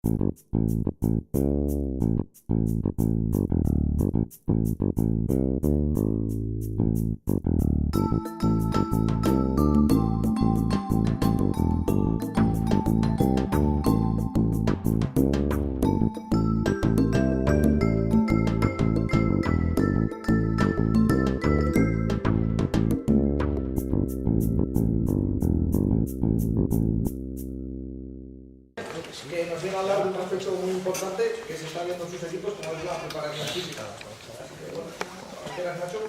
Sí que nos viene a hablar de un aspecto muy importante que se está viendo en sus equipos, como es la preparación física. Así que bueno, ¿quieres, Nacho?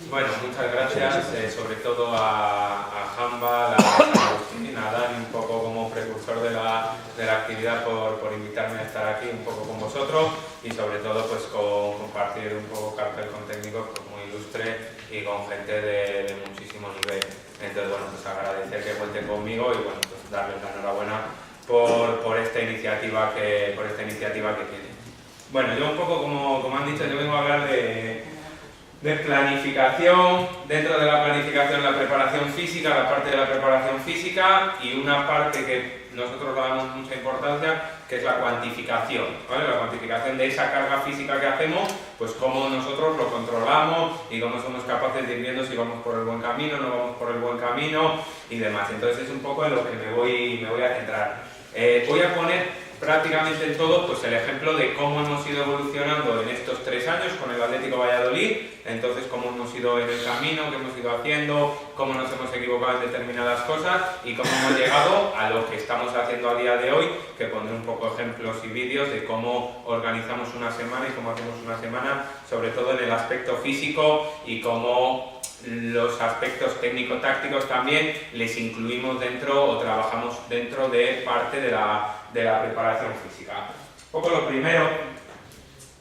Bueno, muchas gracias, sobre todo a Jamba, a Agustín, a Dani, un poco como precursor de la actividad por invitarme a estar aquí un poco con vosotros y sobre todo pues compartir un poco cartel con técnicos pues, muy ilustre y con gente de muchísimo nivel. Entonces, bueno, pues agradecer que cuenten conmigo y bueno, pues darles la enhorabuena por esta iniciativa que tienen. Bueno, yo un poco como han dicho, yo vengo a hablar de planificación, dentro de la planificación la preparación física, la parte de la preparación física y una parte que nosotros le damos mucha importancia, que es la cuantificación, ¿vale? La cuantificación de esa carga física que hacemos, pues cómo nosotros lo controlamos y cómo somos capaces de ir viendo si vamos por el buen camino, no vamos por el buen camino y demás. Entonces es un poco en lo que me voy a centrar. Voy a poner prácticamente en todo pues el ejemplo de cómo hemos ido evolucionando en estos 3 años con el Atlético Valladolid, entonces cómo hemos ido en el camino, qué hemos ido haciendo, cómo nos hemos equivocado en determinadas cosas y cómo hemos llegado a lo que estamos haciendo a día de hoy, que pondré un poco ejemplos y vídeos de cómo organizamos una semana y cómo hacemos una semana, sobre todo en el aspecto físico y cómo los aspectos técnico-tácticos también les incluimos dentro o trabajamos dentro de parte de la preparación física. Un poco lo primero,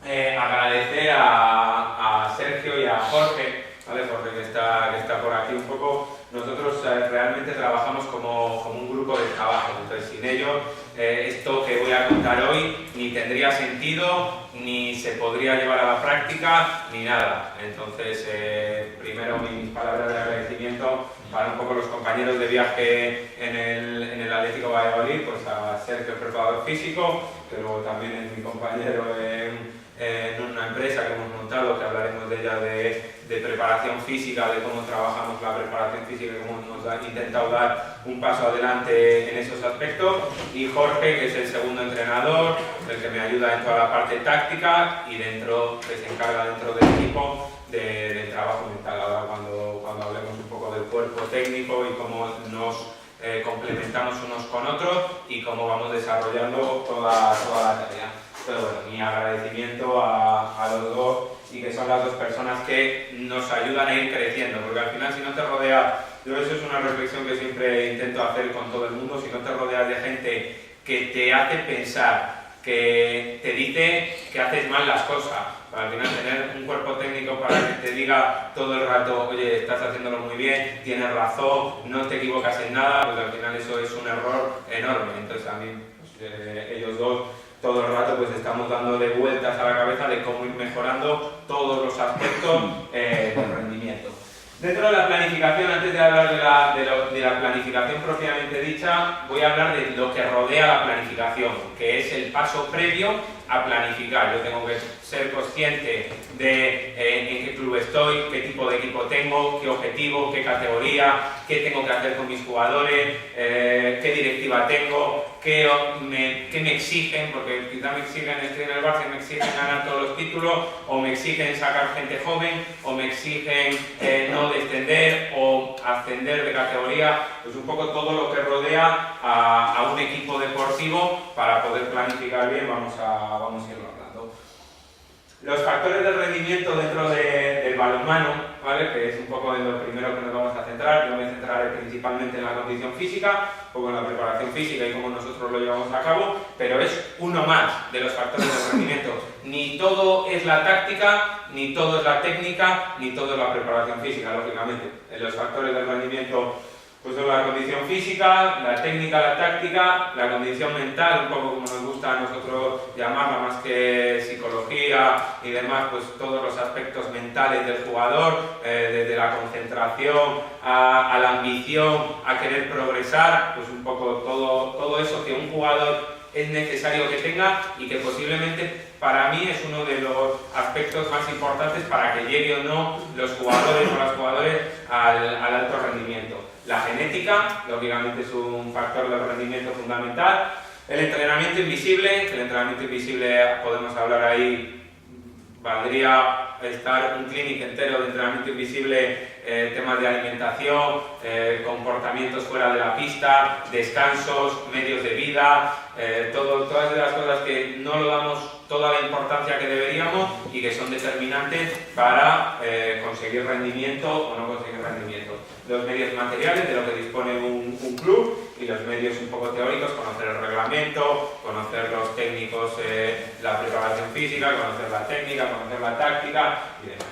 agradecer a Sergio y a Jorge, ¿vale? Jorge que está por aquí un poco. Nosotros realmente trabajamos como un grupo de trabajo, entonces sin ellos esto que voy a contar hoy ni tendría sentido, ni se podría llevar a la práctica, ni nada. Entonces, primero mis palabras de agradecimiento para un poco los compañeros de viaje en el Atlético Valladolid, pues a Sergio, el preparador físico, que luego también es mi compañero en una empresa que hemos montado, que hablaremos de ella, de preparación física, de cómo trabajamos la preparación física, cómo hemos intentado dar un paso adelante en esos aspectos, y Jorge, que es el segundo entrenador, el que me ayuda en toda la parte táctica y que se encarga dentro del equipo del trabajo mental. Ahora cuando hablemos un poco del cuerpo técnico y cómo nos complementamos unos con otros y cómo vamos desarrollando toda la tarea. Pero bueno, mi agradecimiento a los dos y que son las dos personas que nos ayudan a ir creciendo, porque al final si no te rodeas, yo eso es una reflexión que siempre intento hacer con todo el mundo, si no te rodeas de gente que te hace pensar, que te dice que haces mal las cosas, al final tener un cuerpo técnico para que te diga todo el rato, oye, estás haciéndolo muy bien, tienes razón, no te equivocas en nada, pues al final eso es un error enorme. Entonces a mí, pues, ellos dos, todo el rato pues estamos dándole vueltas a la cabeza de cómo ir mejorando todos los aspectos del rendimiento. Dentro de la planificación, antes de hablar de la planificación propiamente dicha, voy a hablar de lo que rodea la planificación, que es el paso previo a planificar. Yo tengo que ser consciente de en qué club estoy, qué tipo de equipo tengo, qué objetivo, qué categoría, qué tengo que hacer con mis jugadores, qué directiva tengo, qué me exigen, porque quizá me exigen, estoy en el Barça y me exigen ganar todos los títulos, o me exigen sacar gente joven, o me exigen no descender o ascender de categoría, pues un poco todo lo que rodea a un equipo deportivo para poder planificar bien, vamos a irlo hablando. Los factores de rendimiento dentro del balonmano, ¿vale? Que es un poco de lo primero que nos vamos a centrar. Yo me centraré principalmente en la condición física, un poco en la preparación física y cómo nosotros lo llevamos a cabo, pero es uno más de los factores de rendimiento. Ni todo es la táctica, ni todo es la técnica, ni todo es la preparación física, lógicamente. Los factores de rendimiento Pues son la condición física, la técnica, la táctica, la condición mental, un poco como nos gusta a nosotros llamarla, más que psicología y demás, pues todos los aspectos mentales del jugador, desde la concentración a la ambición, a querer progresar, pues un poco todo eso que un jugador es necesario que tenga y que posiblemente para mí es uno de los aspectos más importantes para que llegue o no los jugadores o las jugadores al alto rendimiento. La genética, lógicamente, es un factor de rendimiento fundamental. El entrenamiento invisible, que el entrenamiento invisible podemos hablar ahí, valdría estar un clinic entero de entrenamiento invisible, temas de alimentación, comportamientos fuera de la pista, descansos, medios de vida, todas las cosas que no le damos toda la importancia que deberíamos y que son determinantes para conseguir rendimiento o no conseguir rendimiento. Los medios materiales de lo que dispone un club y los medios un poco teóricos, conocer el reglamento, conocer los técnicos, la preparación física, conocer la técnica, conocer la táctica y demás.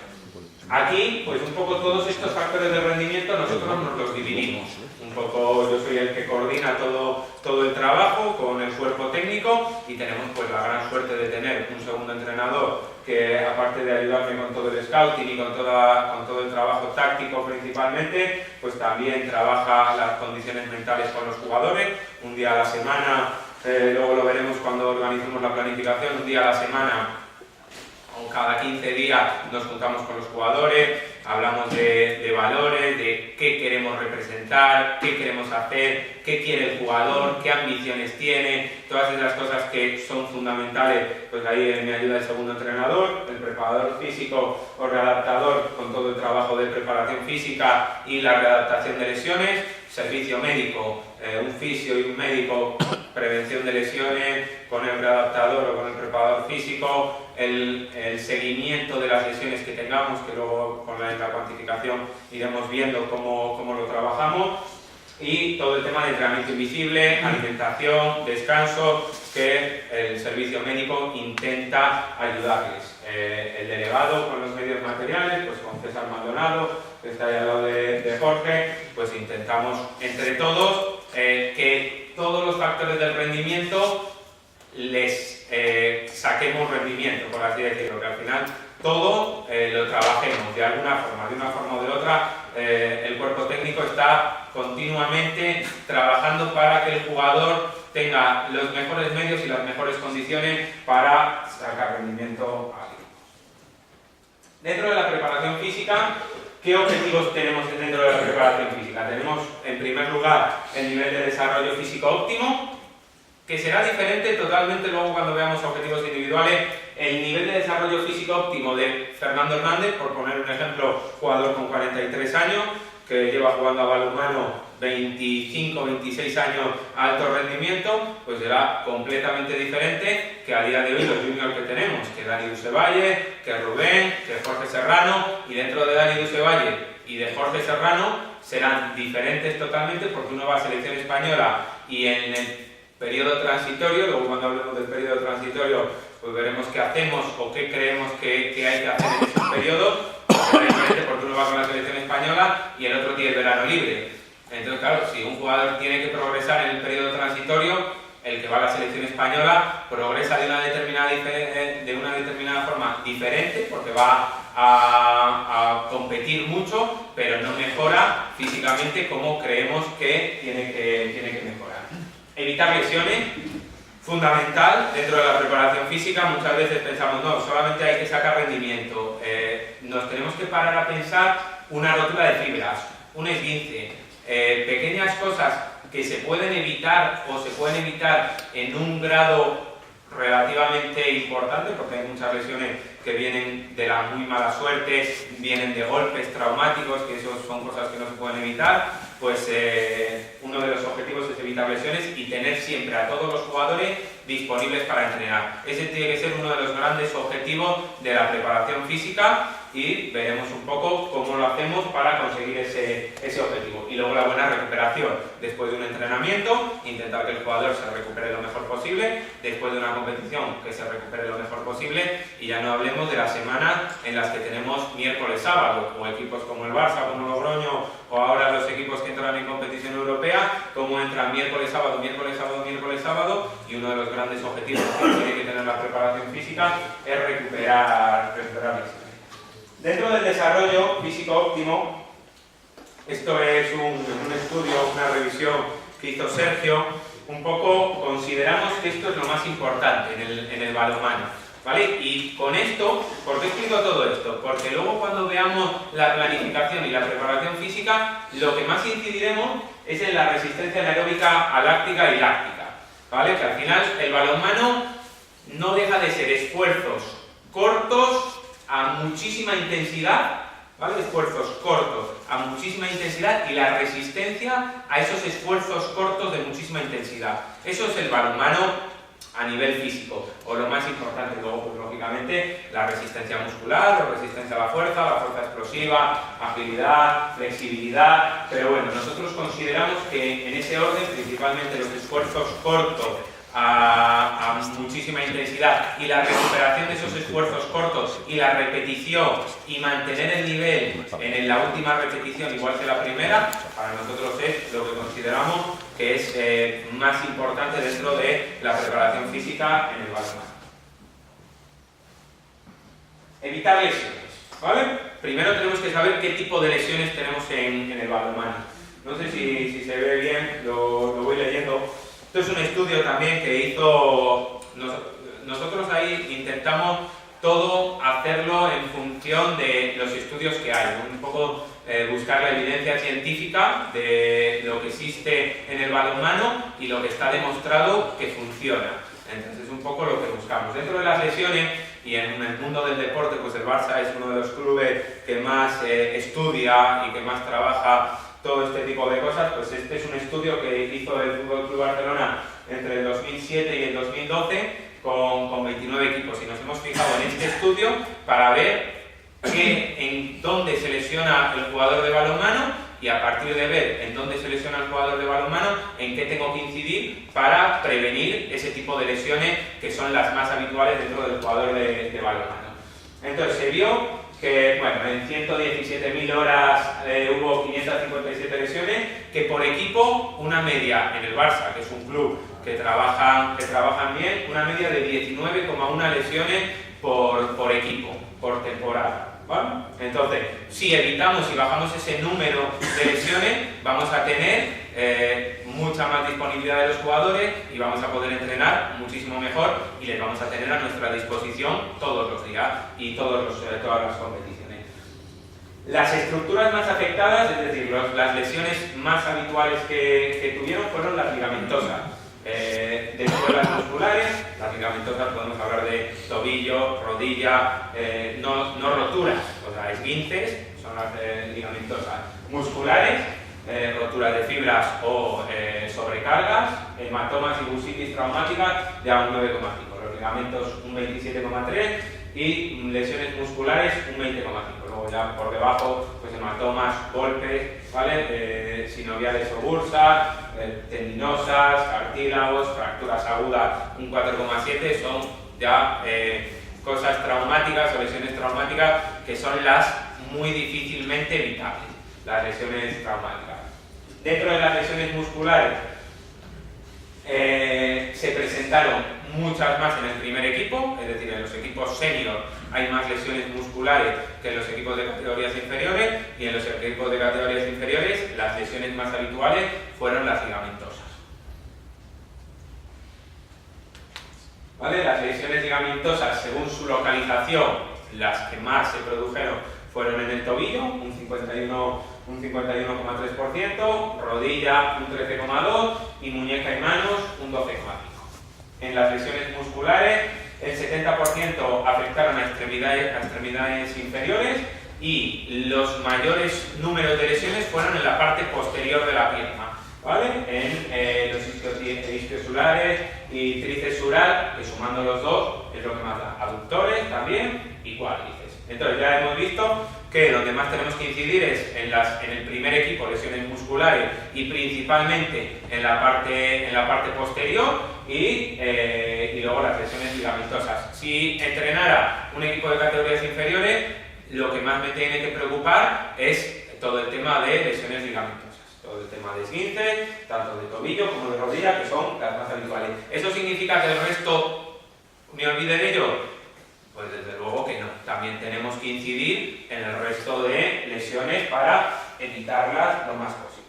Aquí, pues un poco todos estos factores de rendimiento nosotros nos los dividimos. Un poco yo soy el que coordina todo el trabajo con el cuerpo técnico y tenemos pues la gran suerte de tener un segundo entrenador que, aparte de ayudarme con todo el scouting y con todo el trabajo táctico principalmente, pues también trabaja las condiciones mentales con los jugadores. Un día a la semana, luego lo veremos cuando organicemos la planificación, un día a la semana o cada 15 días nos juntamos con los jugadores, hablamos de valores, de qué queremos representar, qué queremos hacer, qué quiere el jugador, qué ambiciones tiene, todas esas cosas que son fundamentales. Pues ahí me ayuda el segundo entrenador, el preparador físico o readaptador con todo el trabajo de preparación física y la readaptación de lesiones, servicio médico, un fisio y un médico, prevención de lesiones con el readaptador o con el preparador físico, el seguimiento de las lesiones que tengamos, que luego con la cuantificación iremos viendo cómo lo trabajamos, y todo el tema de entrenamiento invisible, alimentación, descanso, que el servicio médico intenta ayudarles. El delegado con los medios materiales, pues con César Maldonado, que está ahí al lado de Jorge, pues intentamos entre todos que todos los factores del rendimiento les saquemos rendimiento, por así decirlo, que al final todo lo trabajemos de una forma o de otra. El cuerpo técnico está continuamente trabajando para que el jugador tenga los mejores medios y las mejores condiciones para sacar rendimiento a él. Dentro de la preparación física, ¿qué objetivos tenemos dentro de la preparación física? Tenemos, en primer lugar, el nivel de desarrollo físico óptimo, que será diferente totalmente luego cuando veamos objetivos individuales. El nivel de desarrollo físico óptimo de Fernando Hernández, por poner un ejemplo, jugador con 43 años, que lleva jugando a balonmano 25, 26 años a alto rendimiento, pues será completamente diferente que a día de hoy los juniors que tenemos, que Dani Dusevalle, que Rubén, que Jorge Serrano, y dentro de Dani Dusevalle y de Jorge Serrano serán diferentes totalmente, porque uno va a selección española y en el periodo transitorio, luego cuando hablemos del periodo transitorio pues veremos qué hacemos o qué creemos que hay que hacer en esos periodos, porque uno va con la selección española y el otro tiene el verano libre. Entonces claro, si un jugador tiene que progresar en el periodo transitorio, el que va a la selección española progresa de una determinada forma diferente, porque va a competir mucho, pero no mejora físicamente como creemos que tiene que mejorar. Evitar lesiones, fundamental dentro de la preparación física. Muchas veces pensamos, no, solamente hay que sacar rendimiento. Nos tenemos que parar a pensar una rotura de fibras, un esguince, pequeñas cosas que se pueden evitar o se pueden evitar en un grado relativamente importante, porque hay muchas lesiones que vienen de la muy mala suerte, vienen de golpes traumáticos, que eso son cosas que no se pueden evitar. Pues uno de los objetivos es evitar lesiones y tener siempre a todos los jugadores disponibles para entrenar. Ese tiene que ser uno de los grandes objetivos de la preparación física, y veremos un poco cómo lo hacemos para conseguir ese objetivo. Y luego la buena recuperación. Después de un entrenamiento, intentar que el jugador se recupere lo mejor posible. Después de una competición, que se recupere lo mejor posible. Y ya no hablemos de las semanas en las que tenemos miércoles, sábado, o equipos como el Barça, como Logroño, o ahora los equipos que entran en competición europea, cómo entran miércoles, sábado, miércoles, sábado, miércoles, sábado, y uno de los grandes objetivos que tiene que tener la preparación física es recuperar lesiones. Dentro del desarrollo físico óptimo, esto es un estudio, una revisión que hizo Sergio, un poco consideramos que esto es lo más importante en el balonmano, ¿vale? Y con esto, ¿por qué explico todo esto? Porque luego cuando veamos la planificación y la preparación física, lo que más incidiremos es en la resistencia anaeróbica aláctica y láctica, ¿vale? Que al final el balonmano no deja de ser esfuerzos cortos a muchísima intensidad, ¿vale? Esfuerzos cortos a muchísima intensidad y la resistencia a esos esfuerzos cortos de muchísima intensidad. Eso es el balonmano a nivel físico, o lo más importante luego, pues lógicamente, la resistencia muscular, la resistencia a la fuerza explosiva, agilidad, flexibilidad, pero bueno, nosotros consideramos que en ese orden, principalmente los esfuerzos cortos a muchísima intensidad y la recuperación de esos esfuerzos cortos y la repetición y mantener el nivel en la última repetición igual que la primera, para nosotros es lo que consideramos que es más importante dentro de la preparación física en el balonmano. Evitar lesiones, ¿vale? Primero tenemos que saber qué tipo de lesiones tenemos en el balonmano. No sé si se ve bien, lo voy leyendo. Esto es un estudio también que hizo, nosotros ahí intentamos todo hacerlo en función de los estudios que hay, ¿no? Un poco buscar la evidencia científica de lo que existe en el balonmano y lo que está demostrado que funciona. Entonces es un poco lo que buscamos. Dentro de las lesiones y en el mundo del deporte, pues el Barça es uno de los clubes que más estudia y que más trabaja todo este tipo de cosas. Pues este es un estudio que hizo el FC Barcelona entre el 2007 y el 2012 con 29 equipos y nos hemos fijado en este estudio para ver en dónde se lesiona el jugador de balonmano y a partir de ver en dónde se lesiona el jugador de balonmano, en qué tengo que incidir para prevenir ese tipo de lesiones que son las más habituales dentro del jugador de balonmano. Entonces se vio que, bueno, en 117.000 horas hubo 557 lesiones, que por equipo una media en el Barça, que es un club que trabajan bien, una media de 19,1 lesiones por equipo, por temporada, ¿vale? Entonces, si evitamos y bajamos ese número de lesiones, vamos a tener mucha más disponibilidad de los jugadores y vamos a poder entrenar muchísimo mejor y les vamos a tener a nuestra disposición todos los días y todas las competiciones. Las estructuras más afectadas, es decir, las lesiones más habituales que tuvieron fueron las ligamentosas. Dentro de las musculares, las ligamentosas podemos hablar de tobillo, rodilla, no roturas, o sea, esguinces, son las ligamentosas. Musculares, roturas de fibras o sobrecargas, hematomas y bursitis traumáticas ya un 9,5, los ligamentos un 27,3 y lesiones musculares un 20,5. Luego ya por debajo, pues hematomas, golpes, ¿vale? Sinoviales o bursas, tendinosas, cartílagos, fracturas agudas un 4,7, son ya cosas traumáticas o lesiones traumáticas que son las muy difícilmente evitables, las lesiones traumáticas. Dentro de las lesiones musculares se presentaron muchas más en el primer equipo, es decir, en los equipos senior hay más lesiones musculares que en los equipos de categorías inferiores y en los equipos de categorías inferiores las lesiones más habituales fueron las ligamentosas. ¿Vale? Las lesiones ligamentosas, según su localización, las que más se produjeron fueron en el tobillo, un 51,3%, rodilla un 13,2% y muñeca y manos un 12,5%. En las lesiones musculares, el 70% afectaron a extremidades inferiores y los mayores números de lesiones fueron en la parte posterior de la pierna, ¿vale? En los isquiosulares y tríceps sural, que sumando los dos es lo que más da, aductores también y cuádriceps. Entonces ya hemos visto que donde más tenemos que incidir es en el primer equipo, lesiones musculares, y principalmente en la parte posterior y luego las lesiones ligamentosas. Si entrenara un equipo de categorías inferiores, lo que más me tiene que preocupar es todo el tema de lesiones ligamentosas. Todo el tema de esguince, tanto de tobillo como de rodilla, que son las más habituales. ¿Eso significa que el resto me olvide de ello? Pues desde luego que no. También tenemos que incidir en el resto de lesiones para evitarlas lo más posible.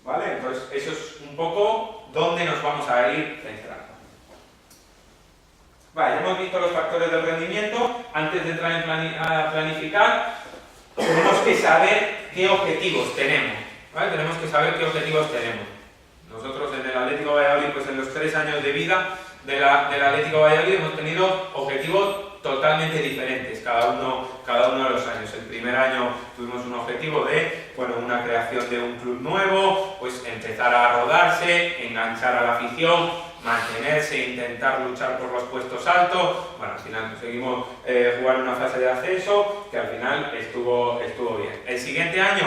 ¿Vale? Entonces eso es un poco donde nos vamos a ir centrando. Vale, hemos visto los factores del rendimiento. Antes de entrar a planificar, tenemos que saber qué objetivos tenemos. ¿Vale? Tenemos que saber qué objetivos tenemos. Nosotros en el Atlético Valladolid, pues en los 3 años de vida del Atlético Valladolid hemos tenido objetivos totalmente diferentes cada uno de los años. El primer año tuvimos un objetivo de, bueno, una creación de un club nuevo, pues empezar a rodarse, enganchar a la afición, mantenerse, intentar luchar por los puestos altos. Bueno, al final conseguimos jugar una fase de ascenso que al final estuvo bien. El siguiente año,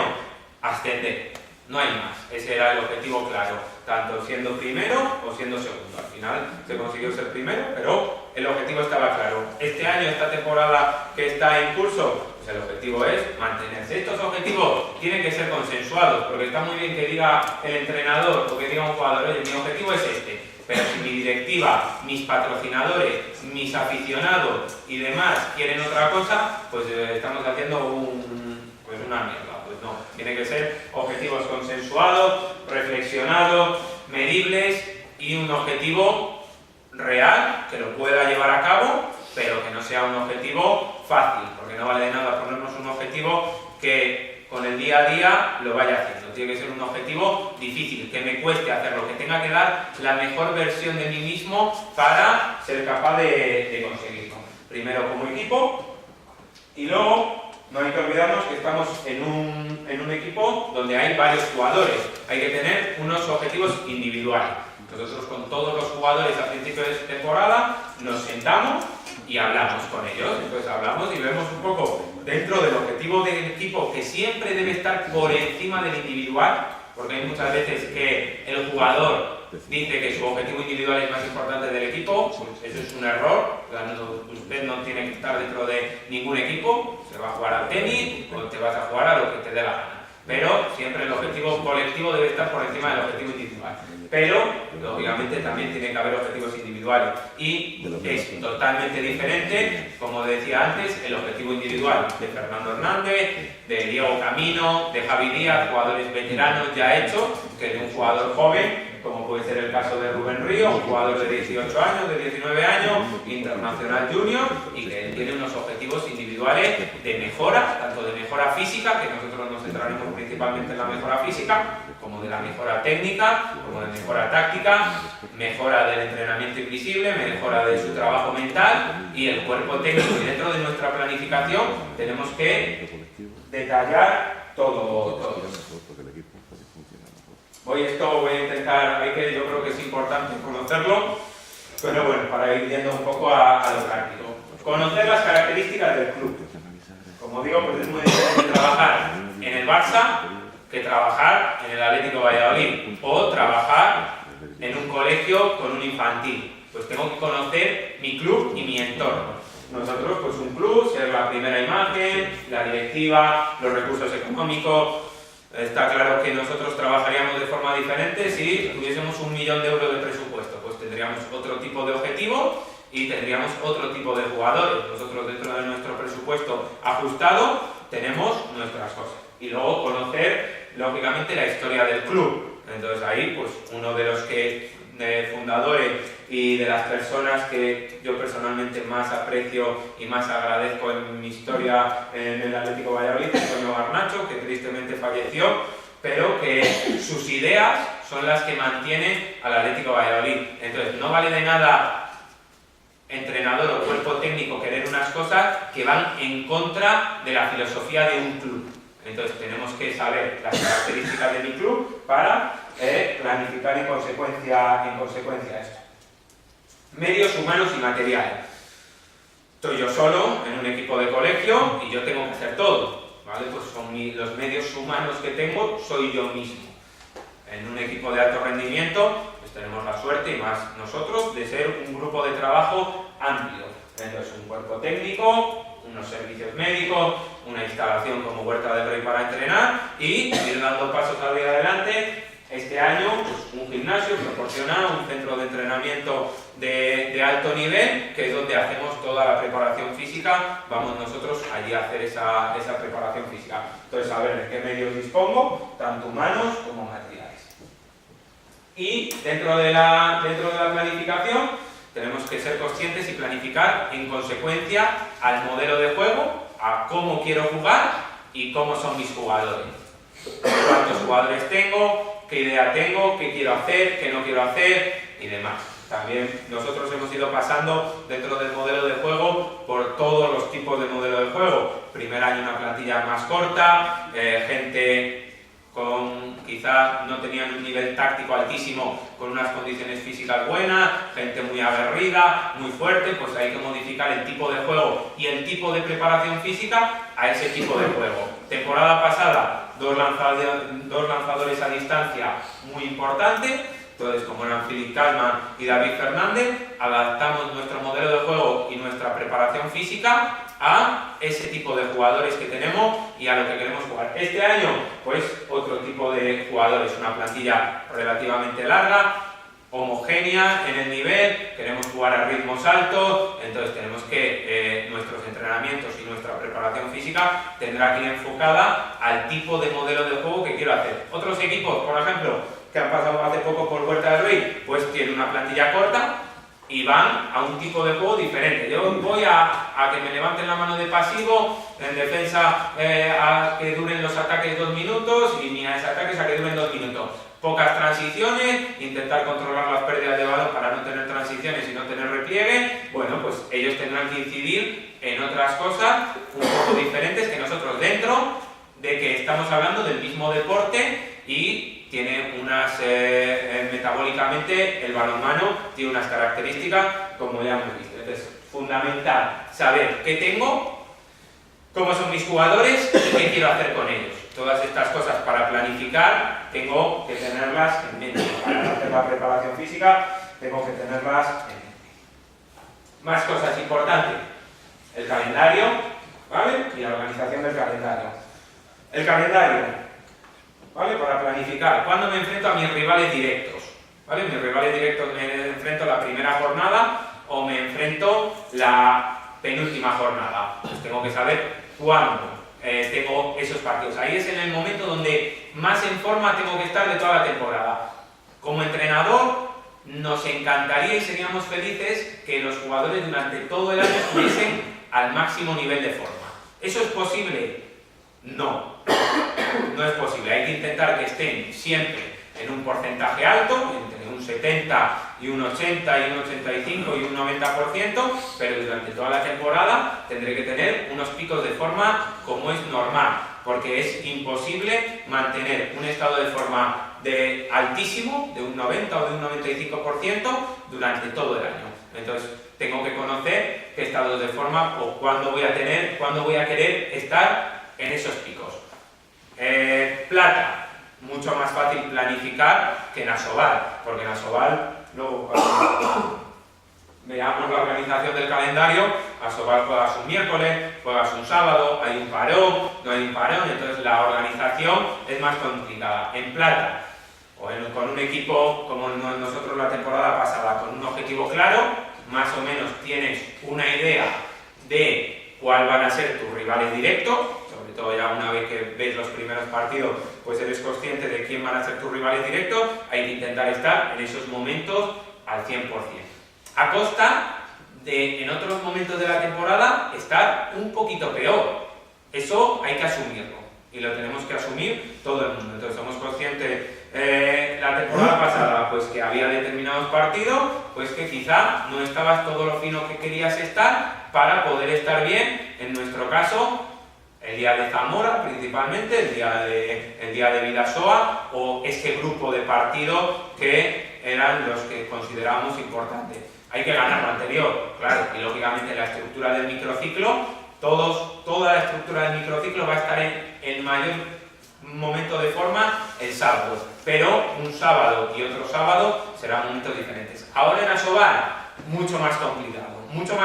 ascender. No hay más. Ese era el objetivo claro, tanto siendo primero o siendo segundo. Al final se consiguió ser primero, pero el objetivo estaba claro. Este año, esta temporada que está en curso, pues el objetivo es mantenerse. Estos objetivos tienen que ser consensuados, porque está muy bien que diga el entrenador o que diga un jugador, oye, mi objetivo es este. Pero si mi directiva, mis patrocinadores, mis aficionados y demás quieren otra cosa, pues estamos haciendo una mierda. Pues no, tiene que ser objetivos consensuados, reflexionados, medibles y un objetivo real que lo pueda llevar a cabo, pero que no sea un objetivo fácil, porque no vale de nada ponernos un objetivo que con el día a día lo vaya haciendo. Tiene que ser un objetivo difícil, que me cueste hacerlo, que tenga que dar la mejor versión de mí mismo para ser capaz de conseguirlo. Primero como equipo y luego no hay que olvidarnos que estamos en un equipo donde hay varios jugadores. Hay que tener unos objetivos individuales. Nosotros con todos los jugadores a principio de temporada nos sentamos y hablamos con ellos. Entonces hablamos y vemos un poco dentro del objetivo del equipo, que siempre debe estar por encima del individual, porque hay muchas veces que el jugador dice que su objetivo individual es más importante del equipo. Pues eso es un error. Usted no tiene que estar dentro de ningún equipo, se va a jugar al tenis o te vas a jugar a lo que te dé la gana. Pero siempre el objetivo colectivo debe estar por encima del objetivo individual. Pero, lógicamente, también tiene que haber objetivos individuales. Y es totalmente diferente, como decía antes, el objetivo individual de Fernando Hernández, de Diego Camino, de Javi Díaz, jugadores veteranos ya hechos, que de un jugador joven, como puede ser el caso de Rubén Río, un jugador de 18 años, de 19 años, internacional junior, y que tiene unos objetivos individuales de mejora, tanto de mejora física, que nosotros nos centraremos principalmente en la mejora física, como de la mejora técnica, como de mejora táctica, mejora del entrenamiento invisible, mejora de su trabajo mental y el cuerpo técnico. Y dentro de nuestra planificación tenemos que detallar todo. Voy a intentar, yo creo que es importante conocerlo, pero bueno, para ir yendo un poco a lo práctico. Conocer las características del club. Como digo, pues es muy diferente trabajar en el Barça que trabajar en el Atlético Valladolid o trabajar en un colegio con un infantil. Pues tengo que conocer mi club y mi entorno. Nosotros, pues un club, ser la primera imagen, la directiva, los recursos económicos. Está claro que nosotros trabajaríamos de forma diferente si tuviésemos 1 millón de euros de presupuesto. Pues tendríamos otro tipo de objetivo y tendríamos otro tipo de jugadores. Nosotros dentro de nuestro presupuesto ajustado tenemos nuestras cosas. Y luego conocer, lógicamente, la historia del club. Entonces ahí, pues uno de los fundadores y de las personas que yo personalmente más aprecio y más agradezco en mi historia en el Atlético Valladolid, Antonio Garnacho, que tristemente falleció, pero que sus ideas son las que mantienen al Atlético Valladolid. Entonces no vale de nada entrenador o cuerpo técnico querer unas cosas que van en contra de la filosofía de un club. Entonces tenemos que saber las características de mi club para planificar en consecuencia esto. Medios humanos y materiales. estoy yo solo en un equipo de colegio y yo tengo que hacer todo, ¿vale? Pues son los medios humanos que tengo, soy yo mismo. En un equipo de alto rendimiento, pues tenemos la suerte, y más nosotros, de ser un grupo de trabajo amplio. Entonces, un cuerpo técnico, unos servicios médicos, una instalación como Huerta del Rey para entrenar y ir dando pasos hacia adelante. Este año, pues, un gimnasio proporciona un centro de entrenamiento de alto nivel, que es donde hacemos toda la preparación física. Vamos nosotros allí a hacer esa preparación física. Entonces, a ver de qué medios dispongo, tanto humanos como materiales. Y dentro de la planificación, tenemos que ser conscientes y planificar en consecuencia al modelo de juego, a cómo quiero jugar y cómo son mis jugadores. Cuántos jugadores tengo, qué idea tengo, qué quiero hacer, qué no quiero hacer y demás. También nosotros hemos ido pasando dentro del modelo de juego por todos los tipos de modelo de juego. Primer año una plantilla más corta, gente quizás no tenían un nivel táctico altísimo, con unas condiciones físicas buenas, gente muy aguerrida, muy fuerte, pues hay que modificar el tipo de juego y el tipo de preparación física a ese tipo de juego. Temporada pasada, dos lanzadores a distancia muy importantes. Entonces, como eran Philip Kallman y David Fernández, adaptamos nuestro modelo de juego y nuestra preparación física a ese tipo de jugadores que tenemos y a lo que queremos jugar. Este año, pues otro tipo de jugadores, una plantilla relativamente larga, homogénea en el nivel, queremos jugar a ritmos altos, entonces tenemos que nuestros entrenamientos y nuestra preparación física tendrá que ir enfocada al tipo de modelo de juego que quiero hacer. Otros equipos, por ejemplo, que han pasado hace poco por Huerta del Rey, pues tienen una plantilla corta y van a un tipo de juego diferente. Yo voy a que me levanten la mano de pasivo, en defensa a que duren los ataques 2 minutos y mi ataques a que duren 2 minutos. Pocas transiciones, intentar controlar las pérdidas de balón para no tener transiciones y no tener repliegue. Bueno, pues ellos tendrán que incidir en otras cosas un poco diferentes que nosotros, dentro de que estamos hablando del mismo deporte y tiene unas, metabólicamente, el balonmano tiene unas características como ya hemos visto. Entonces, fundamental saber qué tengo, cómo son mis jugadores y qué quiero hacer con ellos. Todas estas cosas para planificar tengo que tenerlas en mente. Para hacer la preparación física tengo que tenerlas en mente. Más cosas importantes. El calendario, ¿vale? Y la organización del calendario. El calendario, ¿vale? Para planificar. ¿Cuándo me enfrento a mis rivales directos? ¿Vale? Mis rivales directos me enfrento la primera jornada o me enfrento la penúltima jornada. Pues tengo que saber cuándo tengo esos partidos. Ahí es en el momento donde más en forma tengo que estar de toda la temporada. Como entrenador, nos encantaría y seríamos felices que los jugadores durante todo el año estuviesen al máximo nivel de forma. ¿Eso es posible? No. No es posible. Hay que intentar que estén siempre en un porcentaje alto, entre un 70 y un 80 y un 85 y un 90%, pero durante toda la temporada tendré que tener unos picos de forma como es normal, porque es imposible mantener un estado de forma altísimo, de un 90 o de un 95% durante todo el año. Entonces tengo que conocer qué estados de forma o cuándo voy a querer estar en esos picos. Plata. Mucho más fácil planificar que en Asobal, porque en Asobal, luego cuando veamos la organización del calendario, Asobal juegas un miércoles, juegas un sábado, hay un parón, no hay un parón, entonces la organización es más complicada. En plata, o con un equipo como nosotros la temporada pasada, con un objetivo claro, más o menos tienes una idea de cuál van a ser tus rivales directos. Ya una vez que ves los primeros partidos, pues eres consciente de quién van a ser tus rivales directos. Hay que intentar estar en esos momentos al 100%. A costa de, en otros momentos de la temporada, estar un poquito peor. Eso hay que asumirlo. Y lo tenemos que asumir todo el mundo. Entonces somos conscientes, la temporada pasada, pues que había determinados partidos, pues que quizá no estabas todo lo fino que querías estar para poder estar bien. En nuestro caso, el día de Zamora principalmente, el día de Bidasoa o ese grupo de partidos que eran los que considerábamos importantes. Hay que ganar lo anterior, claro, y lógicamente la estructura del microciclo, toda la estructura del microciclo va a estar en mayor momento de forma el sábado, pero un sábado y otro sábado serán momentos diferentes. Ahora en Asobal, mucho más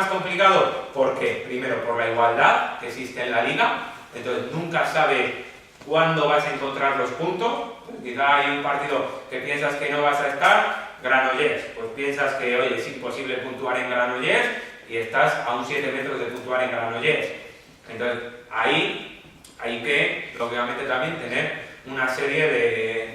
complicado, ¿por qué? Primero, por la igualdad que existe en la liga, entonces nunca sabe cuándo vas a encontrar los puntos. Pues quizá hay un partido que piensas que no vas a estar, Granollers, pues piensas que, oye, es imposible puntuar en Granollers y estás a un 7 metros de puntuar en Granollers. Entonces, ahí hay que, lógicamente, también tener una serie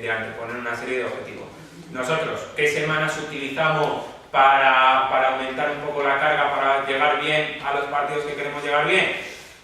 de anteponer una serie de objetivos. Nosotros, ¿qué semanas utilizamos para aumentar un poco la carga, para llegar bien a los partidos que queremos llegar bien?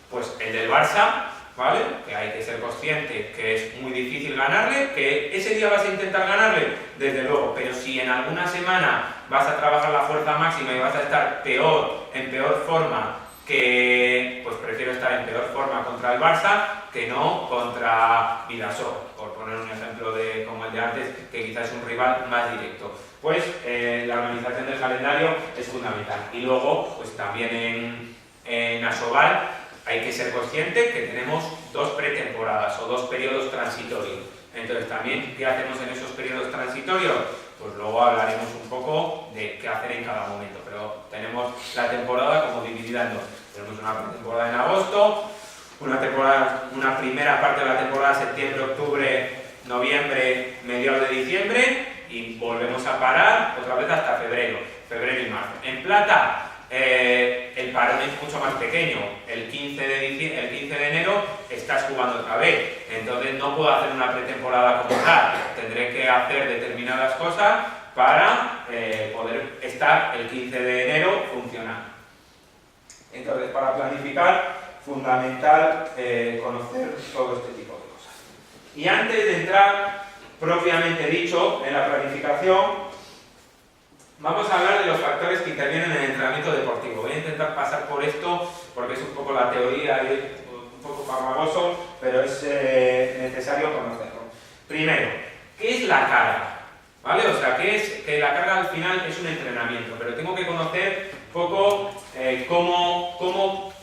Pues el del Barça, ¿vale? Que hay que ser consciente que es muy difícil ganarle, que ese día vas a intentar ganarle, desde luego, pero si en alguna semana vas a trabajar la fuerza máxima y vas a estar en peor forma, que pues prefiero estar en peor forma contra el Barça que no contra Vidasoa, por poner un ejemplo como el de antes, que quizás es un rival más directo. Pues la organización del calendario es fundamental. Y luego, pues también en Asobal hay que ser consciente que tenemos 2 pretemporadas o 2 periodos transitorios. Entonces también, ¿qué hacemos en esos periodos transitorios? Pues luego hablaremos un poco de qué hacer en cada momento, pero tenemos la temporada como dividida en 2. Tenemos una pretemporada en agosto, una primera parte de la temporada septiembre, octubre, noviembre, mediados de diciembre, y volvemos a parar otra vez hasta febrero y marzo. En plata, el parón es mucho más pequeño. El 15 de enero estás jugando otra vez, entonces no puedo hacer una pretemporada como tal, tendré que hacer determinadas cosas para poder estar el 15 de enero funcionando. Entonces, para planificar, fundamental conocer todo este tipo de cosas. Y antes de entrar propiamente dicho en la planificación, vamos a hablar de los factores que intervienen en el entrenamiento deportivo. Voy a intentar pasar por esto porque es un poco la teoría y es un poco farragoso, pero es necesario conocerlo. Primero, ¿qué es la carga? ¿Vale? O sea, que la carga al final es un entrenamiento, pero tengo que conocer un poco cómo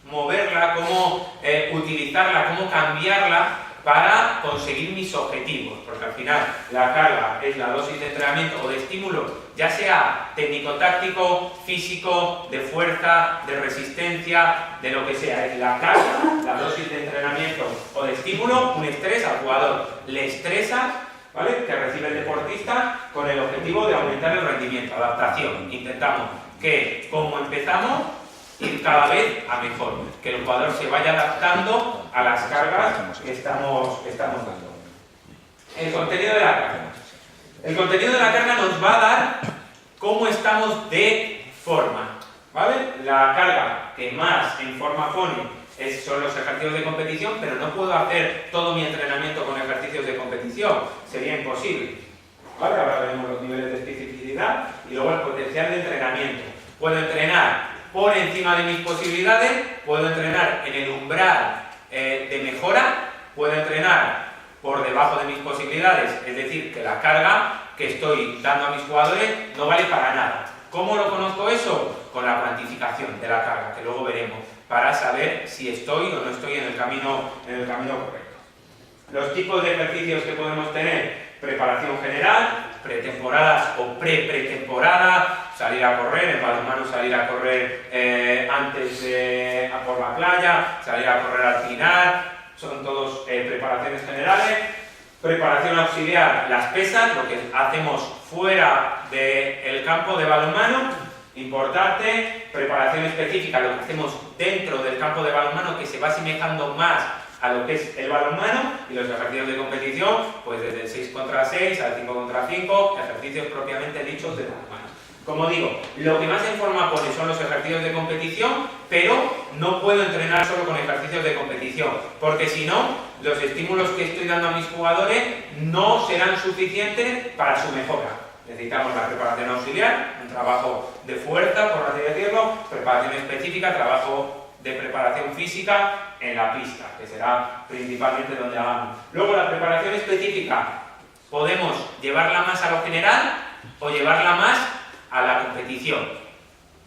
moverla, cómo utilizarla, cómo cambiarla para conseguir mis objetivos, porque al final la carga es la dosis de entrenamiento o de estímulo, ya sea técnico-táctico, físico, de fuerza, de resistencia, de lo que sea. Es la carga, la dosis de entrenamiento o de estímulo, un estrés al jugador. Le estresas, ¿vale?, que recibe el deportista con el objetivo de aumentar el rendimiento, adaptación. Intentamos que, como empezamos, ir cada vez a mejor, que el jugador se vaya adaptando a las cargas que estamos dando. El contenido de la carga. El contenido de la carga nos va a dar cómo estamos de forma, ¿vale? La carga que más en forma pone son los ejercicios de competición, pero no puedo hacer todo mi entrenamiento con ejercicios de competición, sería imposible, ¿vale? Ahora veremos los niveles de especificidad y luego el potencial de entrenamiento. Puedo entrenar por encima de mis posibilidades, puedo entrenar en el umbral de mejora, puedo entrenar por debajo de mis posibilidades, es decir, que la carga que estoy dando a mis jugadores no vale para nada. ¿Cómo lo conozco eso? Con la cuantificación de la carga, que luego veremos, para saber si estoy o no estoy en el camino correcto. Los tipos de ejercicios que podemos tener: preparación general, pretemporadas o pre-pretemporada, salir a correr, en balonmano salir a correr antes por la playa, salir a correr al final, son todos preparaciones generales. Preparación auxiliar, las pesas, lo que hacemos fuera del campo de balonmano, importante. Preparación específica, lo que hacemos dentro del campo de balonmano, que se va asemejando más a lo que es el balonmano. Y los ejercicios de competición, pues desde el 6 contra 6 al 5 contra 5, ejercicios propiamente dichos de balonmano. Como digo, lo que más en forma pone son los ejercicios de competición, pero no puedo entrenar solo con ejercicios de competición, porque si no, los estímulos que estoy dando a mis jugadores no serán suficientes para su mejora. Necesitamos la preparación auxiliar, un trabajo de fuerza, por así decirlo, preparación específica, trabajo de preparación física en la pista, que será principalmente donde hagamos. Luego, la preparación específica, podemos llevarla más a lo general o llevarla más a la competición.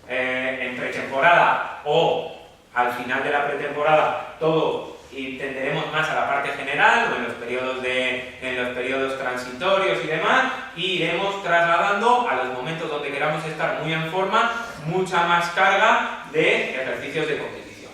En pretemporada o al final de la pretemporada todo y tenderemos más a la parte general o en los periodos transitorios y demás, y iremos trasladando a los momentos donde queramos estar muy en forma mucha más carga de ejercicios de competición.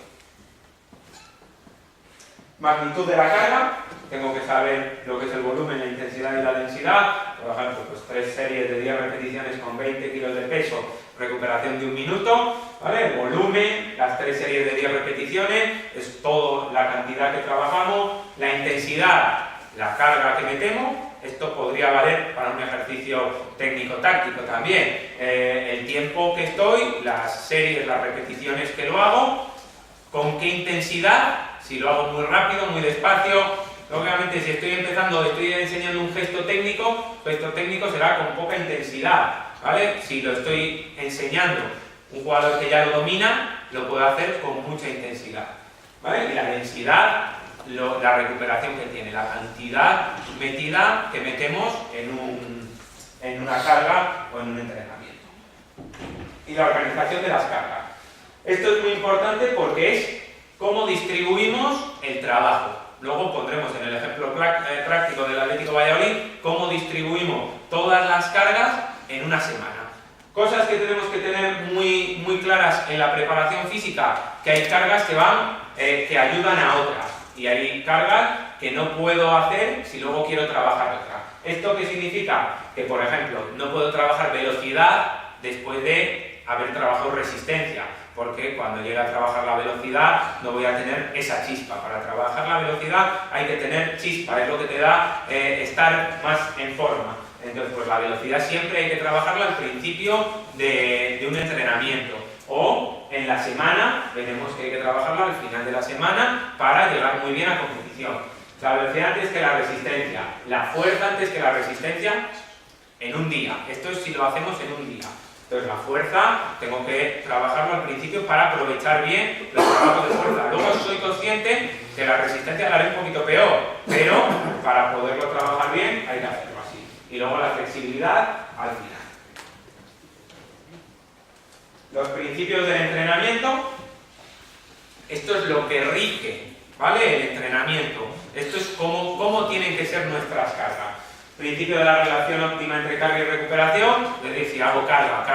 Magnitud de la carga, tengo que saber lo que es el volumen, la intensidad y la densidad. Por ejemplo, pues 3 series de 10 repeticiones con 20 kilos de peso, recuperación de 1 minuto, ¿vale? El volumen, las 3 series de 10 repeticiones, es toda la cantidad que trabajamos, la intensidad, la carga que metemos. Esto podría valer para un ejercicio técnico-táctico también. El tiempo que estoy, las series, las repeticiones que lo hago, con qué intensidad, si lo hago muy rápido, muy despacio. Lógicamente, si estoy enseñando un gesto técnico será con poca intensidad, ¿vale? Si lo estoy enseñando un jugador que ya lo domina, lo puede hacer con mucha intensidad, ¿vale? Y la densidad, la recuperación que tiene, la cantidad metida que metemos en una carga o en un entrenamiento. Y la organización de las cargas. Esto es muy importante porque es cómo distribuimos el trabajo. Luego pondremos en el ejemplo práctico del Atlético Valladolid cómo distribuimos todas las cargas en una semana. Cosas que tenemos que tener muy, muy claras en la preparación física, que hay cargas que ayudan a otras y hay cargas que no puedo hacer si luego quiero trabajar otra. ¿Esto qué significa? Que, por ejemplo, no puedo trabajar velocidad después de haber trabajado resistencia, porque cuando llegue a trabajar la velocidad no voy a tener esa chispa. Para trabajar la velocidad hay que tener chispa, es lo que te da estar más en forma. Entonces, pues la velocidad siempre hay que trabajarla al principio de un entrenamiento. O en la semana, veremos que hay que trabajarla al final de la semana para llegar muy bien a competición. La velocidad antes que la resistencia, la fuerza antes que la resistencia en un día. Esto es si lo hacemos en un día. Entonces la fuerza tengo que trabajarlo al principio para aprovechar bien los trabajos de fuerza. Luego soy consciente que la resistencia la haré un poquito peor, pero para poderlo trabajar bien hay que hacerlo así. Y luego la flexibilidad al final. Los principios del entrenamiento, esto es lo que rige, ¿vale? El entrenamiento. Esto es cómo tienen que ser nuestras cargas. Principio de la relación óptima entre carga y recuperación, es decir, si hago carga,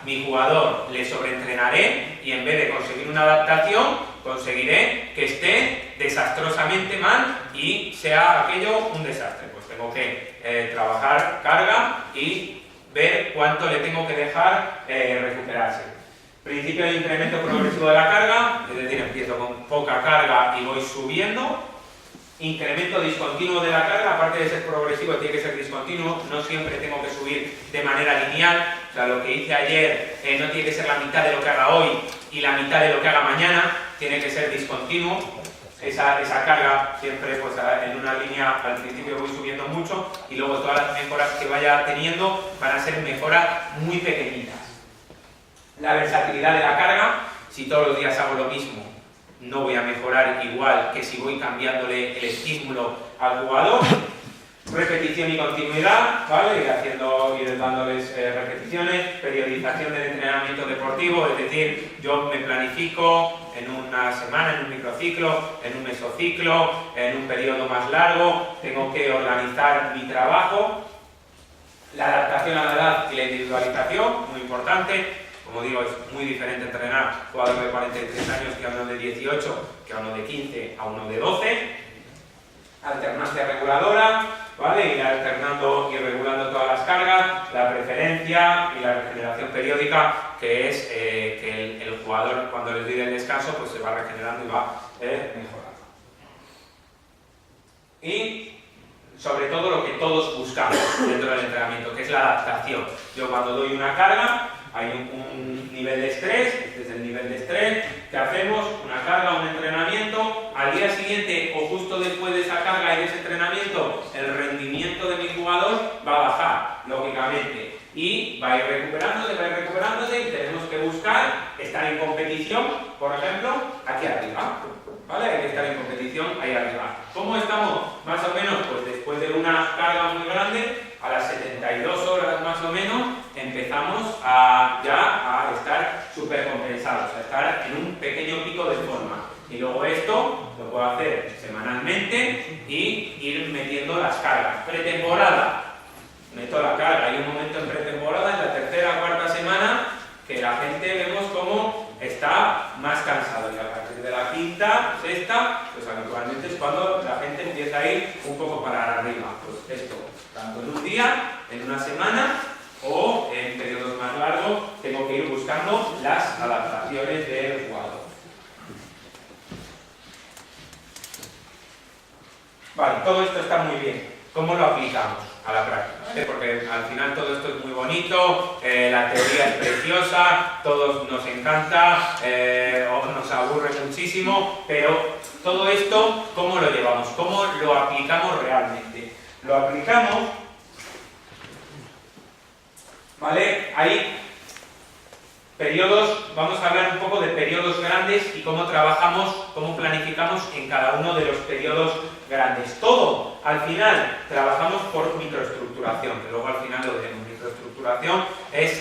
mi jugador le sobreentrenaré y en vez de conseguir una adaptación, conseguiré que esté desastrosamente mal y sea aquello un desastre. Pues tengo que trabajar carga y ver cuánto le tengo que dejar recuperarse. Principio del incremento progresivo de la carga, es decir, empiezo con poca carga y voy subiendo. Incremento discontinuo de la carga, aparte de ser progresivo, tiene que ser discontinuo, no siempre tengo que subir de manera lineal, o sea, lo que hice ayer no tiene que ser la mitad de lo que haga hoy y la mitad de lo que haga mañana, tiene que ser discontinuo. Esa carga siempre pues, en una línea al principio voy subiendo mucho y luego todas las mejoras que vaya teniendo van a ser mejoras muy pequeñitas. La versatilidad de la carga, si todos los días hago lo mismo, no voy a mejorar igual que si voy cambiándole el estímulo al jugador. Repetición y continuidad, ¿vale? Ir dándoles repeticiones. Periodización del entrenamiento deportivo, es decir, yo me planifico en una semana, en un microciclo, en un mesociclo, en un periodo más largo, tengo que organizar mi trabajo. La adaptación a la edad y la individualización, muy importante. Como digo, es muy diferente entrenar jugadores de 43 años que a uno de 18, que a uno de 15, a uno de 12. Alternancia reguladora, ¿vale? Ir alternando y regulando todas las cargas. La preferencia y la regeneración periódica, que es que el jugador, cuando les doy el descanso, pues se va regenerando y va mejorando. Y sobre todo lo que todos buscamos dentro del entrenamiento, que es la adaptación. Yo cuando doy una carga, hay un nivel de estrés, este es el nivel de estrés, que hacemos una carga, un entrenamiento, al día siguiente o justo después de esa carga y de ese entrenamiento, el rendimiento de mi jugador va a bajar, lógicamente, y va a ir recuperándose y tenemos que buscar estar en competición, por ejemplo, aquí arriba, ¿vale? ¿vale? Hay que estar en competición ahí arriba. ¿Cómo estamos? Más o menos, pues después de una carga muy grande, a las 72 horas más o menos, empezamos ya a estar súper compensados, a estar en un pequeño pico de forma. Y luego esto lo puedo hacer semanalmente y ir metiendo las cargas. Pretemporada, meto la carga. Hay un momento en pretemporada, en la tercera o cuarta semana, que la gente vemos como está más cansada. Y a partir de la quinta, sexta, pues habitualmente es cuando la gente empieza a ir un poco para arriba. Pues esto, tanto en un día, en una semana o en periodos más largos, tengo que ir buscando las adaptaciones del jugador. Vale, todo esto está muy bien. ¿Cómo lo aplicamos a la práctica? Porque al final todo esto es muy bonito, la teoría es preciosa, todos nos encanta, o nos aburre muchísimo, pero todo esto, ¿cómo lo llevamos? ¿Cómo lo aplicamos realmente? Lo aplicamos, ¿vale? Hay periodos, vamos a hablar un poco de periodos grandes y cómo trabajamos, cómo planificamos en cada uno de los periodos grandes. Todo, al final, trabajamos por microestructuración, que luego al final lo veremos. Microestructuración es,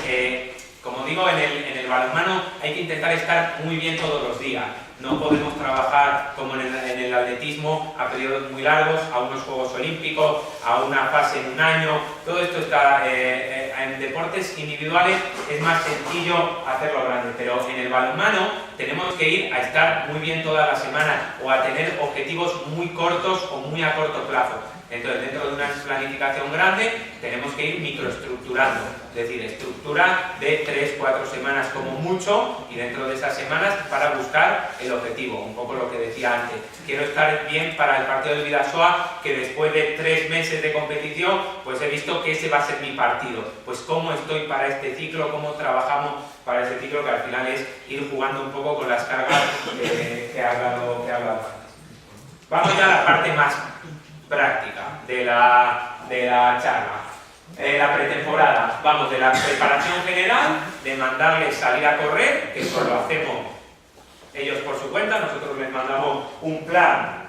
como digo, en el balonmano hay que intentar estar muy bien todos los días. No podemos trabajar como en el atletismo a periodos muy largos, a unos Juegos Olímpicos, a una fase en un año. Todo esto está en deportes individuales, es más sencillo hacerlo grande, pero en el balonmano tenemos que ir a estar muy bien toda la semana o a tener objetivos muy cortos o muy a corto plazo. Entonces, dentro de una planificación grande, tenemos que ir microestructurando, es decir, estructura de 3-4 semanas como mucho, y dentro de esas semanas para buscar el objetivo, un poco lo que decía antes. Quiero estar bien para el partido del Bidasoa, que después de 3 meses de competición, pues he visto que ese va a ser mi partido. Pues cómo estoy para este ciclo, cómo trabajamos para este ciclo, que al final es ir jugando un poco con las cargas que he hablado antes. Vamos ya a la parte más práctica de la charla. La pretemporada, vamos de la preparación general, de mandarles salir a correr, que eso lo hacemos ellos por su cuenta, nosotros les mandamos un plan.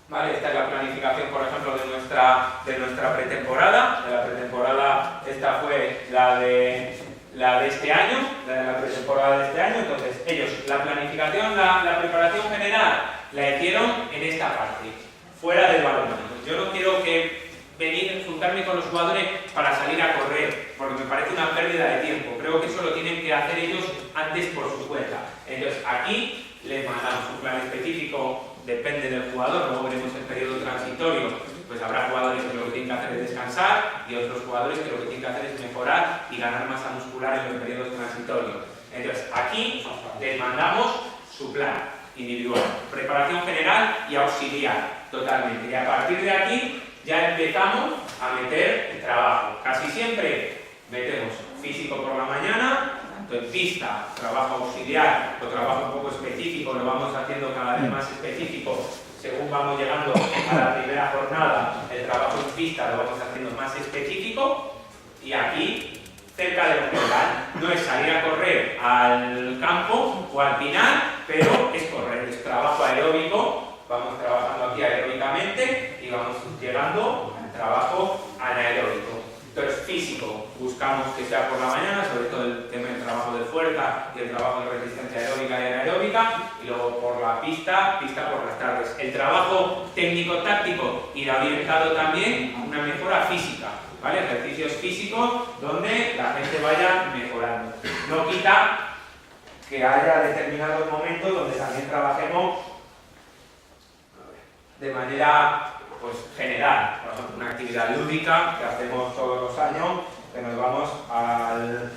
Vale, esta es la planificación, por ejemplo, de nuestra pretemporada. De la pretemporada, esta fue la de este año, la pretemporada de este año. Entonces, ellos, la planificación, la preparación general, la hicieron en esta parte, fuera del balonmano. Yo no quiero juntarme con los jugadores para salir a correr, porque me parece una pérdida de tiempo. Creo que eso lo tienen que hacer ellos antes por su cuenta. Entonces, aquí les mandamos un plan específico, depende del jugador, luego veremos el periodo transitorio. Pues habrá jugadores que lo que tienen que hacer es descansar y otros jugadores que lo que tienen que hacer es mejorar y ganar masa muscular en los periodos transitorios. Entonces, aquí les mandamos su plan individual, preparación general y auxiliar, totalmente. Y a partir de aquí ya empezamos a meter el trabajo. Casi siempre metemos físico por la mañana, tanto en pista, trabajo auxiliar o trabajo un poco específico, lo vamos haciendo cada vez más específico. Según vamos llegando a la primera jornada, el trabajo en pista lo vamos haciendo más específico. Y aquí, cerca del general, no es salir a correr al campo o al pinar, pero es correr, es trabajo aeróbico. Vamos trabajando aquí aeróbicamente y vamos llegando al trabajo anaeróbico. Entonces, físico, buscamos que sea por la mañana, sobre todo el tema del trabajo de fuerza y el trabajo de resistencia aeróbica y anaeróbica, y luego por la pista por las tardes. El trabajo técnico-táctico irá orientado también a una mejora física, ¿vale? Ejercicios físicos donde la gente vaya mejorando. No quita que haya determinados momentos donde también trabajemos de manera general, por ejemplo, una actividad lúdica que hacemos todos los años, que nos vamos al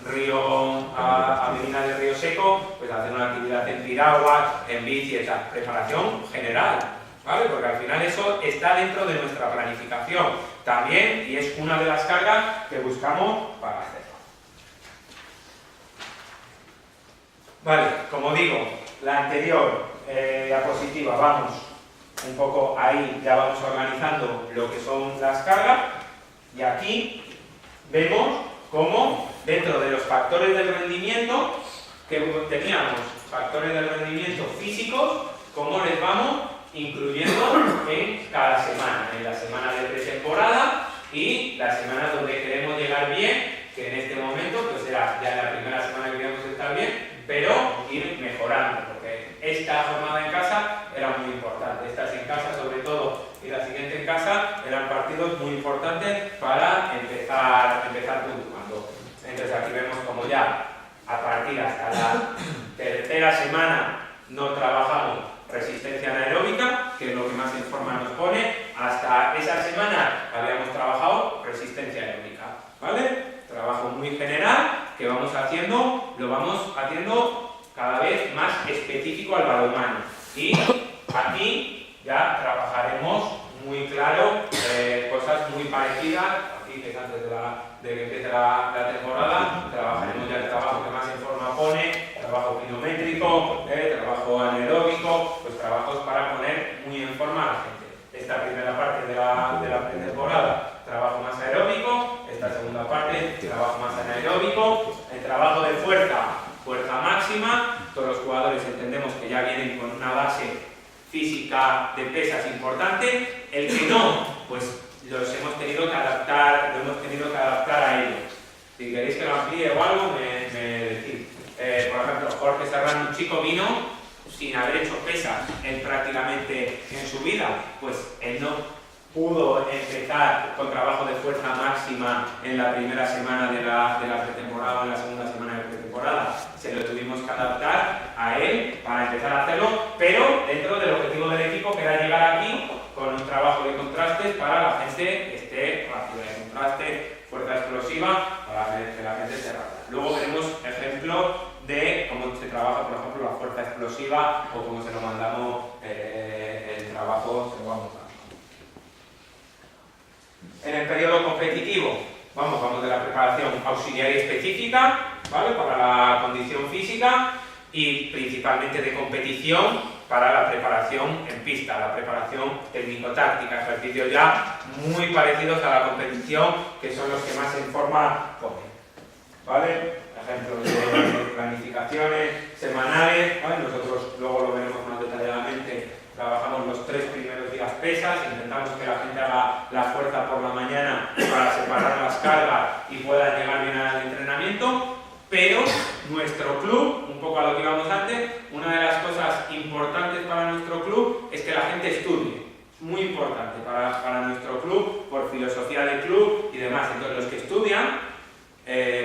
río, a Medina del Río Seco, pues hacer una actividad en piraguas, en bici, esa preparación general, ¿vale? Porque al final eso está dentro de nuestra planificación también y es una de las cargas que buscamos para hacerlo. Vale, como digo, la anterior diapositiva, vamos un poco ahí, ya vamos organizando lo que son las cargas y aquí vemos cómo dentro de los factores del rendimiento que teníamos factores del rendimiento físicos, cómo les vamos incluyendo en cada semana, en la semana de pretemporada y las semanas donde queremos llegar bien, que en este momento pues será ya en la primera semana que queremos estar bien, pero ir mejorando, porque esta jornada en casa era muy importante. Estas en casa sobre todo y la siguiente en casa eran partidos muy importantes para empezar puntuando. Entonces aquí vemos como ya a partir hasta la tercera semana no trabajamos resistencia anaeróbica, que es lo que más en forma nos pone. Hasta esa semana habíamos trabajado resistencia aeróbica, ¿vale? Trabajo muy general que vamos haciendo, lo vamos haciendo cada vez más específico al balonmano. Y aquí ya trabajaremos muy claro cosas muy parecidas. Aquí, que es antes de que empiece la temporada, trabajaremos ya el trabajo que más en forma pone, trabajo pirométrico, trabajo anaeróbico, pues trabajos para poner muy en forma a la gente. Esta primera parte de la pretemporada, trabajo más aeróbico. Esta segunda parte, trabajo más anaeróbico. El trabajo de fuerza máxima. Todos los jugadores entendemos que ya vienen con una base física de pesas importante. El que no, pues los hemos tenido que adaptar, a ellos. Si queréis que lo amplíe o algo, me decís. Por ejemplo, Jorge Serrano, un chico vino sin haber hecho pesas prácticamente en su vida, pues él no pudo empezar con trabajo de fuerza máxima en la primera semana de la pretemporada o en la segunda semana de pretemporada. Se lo tuvimos que adaptar a él para empezar a hacerlo, pero dentro del objetivo del equipo, que era llegar aquí con un trabajo de contrastes para la gente que esté rápida, de contraste, fuerza explosiva, para que la gente esté rápida. Luego veremos ejemplos de cómo se trabaja, por ejemplo, la fuerza explosiva o cómo se lo mandamos el trabajo, se lo vamos a. En el periodo competitivo, vamos de la preparación auxiliar y específica, ¿vale? Para la condición física y principalmente de competición para la preparación en pista, la preparación técnico-táctica, ejercicios ya muy parecidos a la competición, que son los que más en forma ponen, ¿vale? Ejemplos de planificaciones semanales, ¿vale? Nosotros luego lo veremos más detalladamente. Trabajamos los 3 primeros días pesas, intentamos que la gente haga la fuerza por la mañana para separar las cargas y puedan llegar bien al entrenamiento, pero nuestro club, un poco a lo que íbamos antes, una de las cosas importantes para nuestro club es que la gente estudie. Muy importante para nuestro club, por filosofía del club y demás. Entonces los que estudian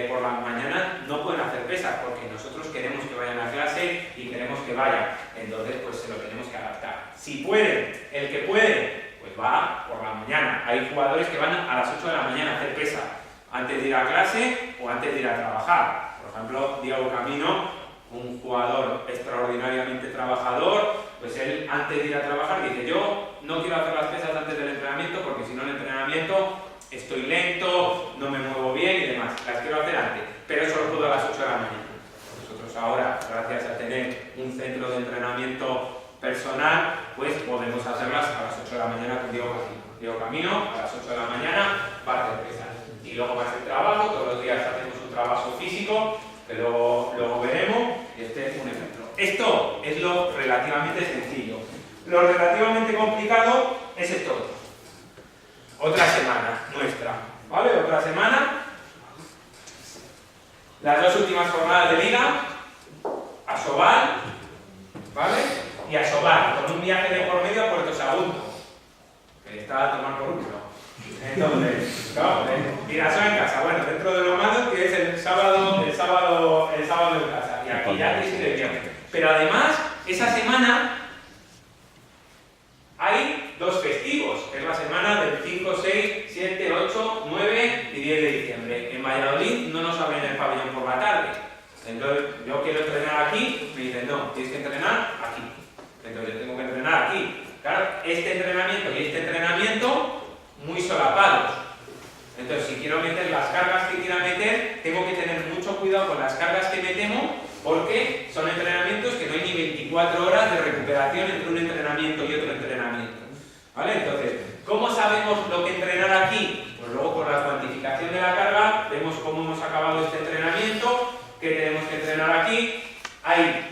por las mañanas no pueden hacer pesas porque nosotros queremos que vayan a clase y queremos que vayan, entonces pues se lo tenemos que adaptar. Si pueden, el que puede, pues va por la mañana. Hay jugadores que van a las 8 de la mañana a hacer pesas antes de ir a clase o antes de ir a trabajar. Por ejemplo, Diego Camino, un jugador extraordinariamente trabajador, pues él antes de ir a trabajar dice: yo no quiero hacer las pesas antes del entrenamiento porque si no el entrenamiento estoy lento, no me muevo bien y demás, las quiero hacer antes, pero eso lo puedo a las 8 de la mañana. Nosotros ahora, gracias a tener un centro de entrenamiento personal, pues podemos hacerlas a las 8 de la mañana con Diego Camino. Diego Camino, a las 8 de la mañana, va a hacer pesas. Y luego más el trabajo, todos los días hacemos un trabajo físico, que luego veremos, y este es un ejemplo. Esto es lo relativamente sencillo. Lo relativamente complicado es esto. Otra semana nuestra, ¿vale? Otra semana. Las 2 últimas jornadas de liga, a Sobal, ¿vale? Y a Sobal, con un viaje de por medio a Puerto Sagunto, que está a tomar por culo. Entonces, claro, Tirasó en casa, bueno, dentro de lo malo, que es el sábado en casa, y aquí ya es de viaje. Pero además, esa semana hay 2 festivos, que es la semana del 5, 6, 7, 8, 9 y 10 de diciembre. En Valladolid no nos abren el pabellón por la tarde. Entonces, yo quiero entrenar aquí, me dicen: no, tienes que entrenar aquí. Entonces, yo tengo que entrenar aquí. Claro, este entrenamiento y este entrenamiento muy solapados. Entonces, si quiero meter las cargas que quiera meter, tengo que tener mucho cuidado con las cargas que metemos, porque son entrenamientos que no hay ni 24 horas de recuperación entre un entrenamiento y otro entrenamiento, ¿vale? Entonces, ¿cómo sabemos lo que entrenar aquí? Pues luego, con la cuantificación de la carga, vemos cómo hemos acabado este entrenamiento, qué tenemos que entrenar aquí. Hay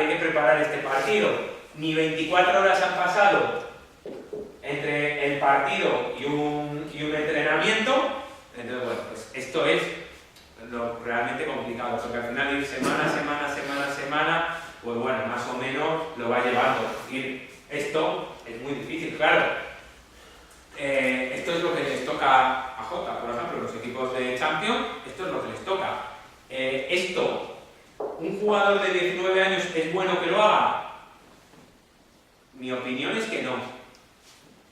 hay que preparar este partido. Ni 24 horas han pasado entre el partido y un entrenamiento. Entonces, bueno, pues esto es lo realmente complicado, porque al final ir semana, pues bueno, más o menos lo va llevando. Y esto es muy difícil, claro. Esto es lo que les toca a Jota, por ejemplo, los equipos de Champions, esto es lo que les toca. ¿Un jugador de 19 años es bueno que lo haga? Mi opinión es que no.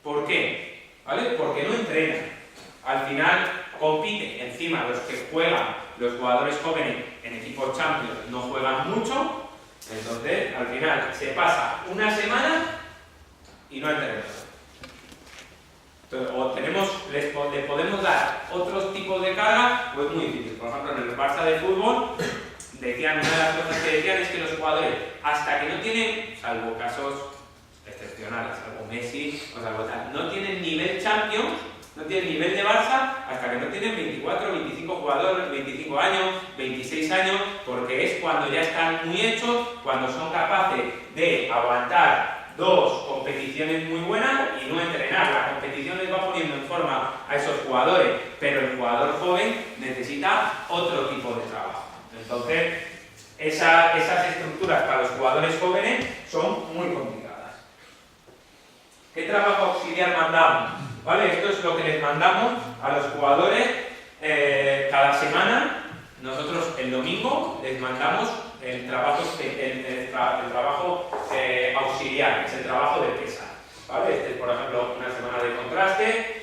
¿Por qué? ¿Vale? Porque no entrena. Al final compite, encima los que juegan, los jugadores jóvenes en equipos Champions no juegan mucho, entonces al final se pasa una semana y no entrena. Entonces, o les podemos dar otros tipos de carga, pues muy difícil. Por ejemplo, en el Barça de fútbol, decían, una de las cosas que decían es que los jugadores, hasta que no tienen, salvo casos excepcionales, salvo Messi o salvo tal, no tienen nivel Champions, no tienen nivel de Barça, hasta que no tienen 24, 25 jugadores, 25 años, 26 años, porque es cuando ya están muy hechos, cuando son capaces de aguantar 2 competiciones muy buenas y no entrenar. La competición les va poniendo en forma a esos jugadores, pero el jugador joven necesita otro tipo de trabajo. Entonces, esas estructuras para los jugadores jóvenes son muy complicadas. ¿Qué trabajo auxiliar mandamos? ¿Vale? Esto es lo que les mandamos a los jugadores cada semana. Nosotros el domingo les mandamos el trabajo auxiliar, que es el trabajo de pesa. ¿Vale? Este es, por ejemplo, una semana de contraste,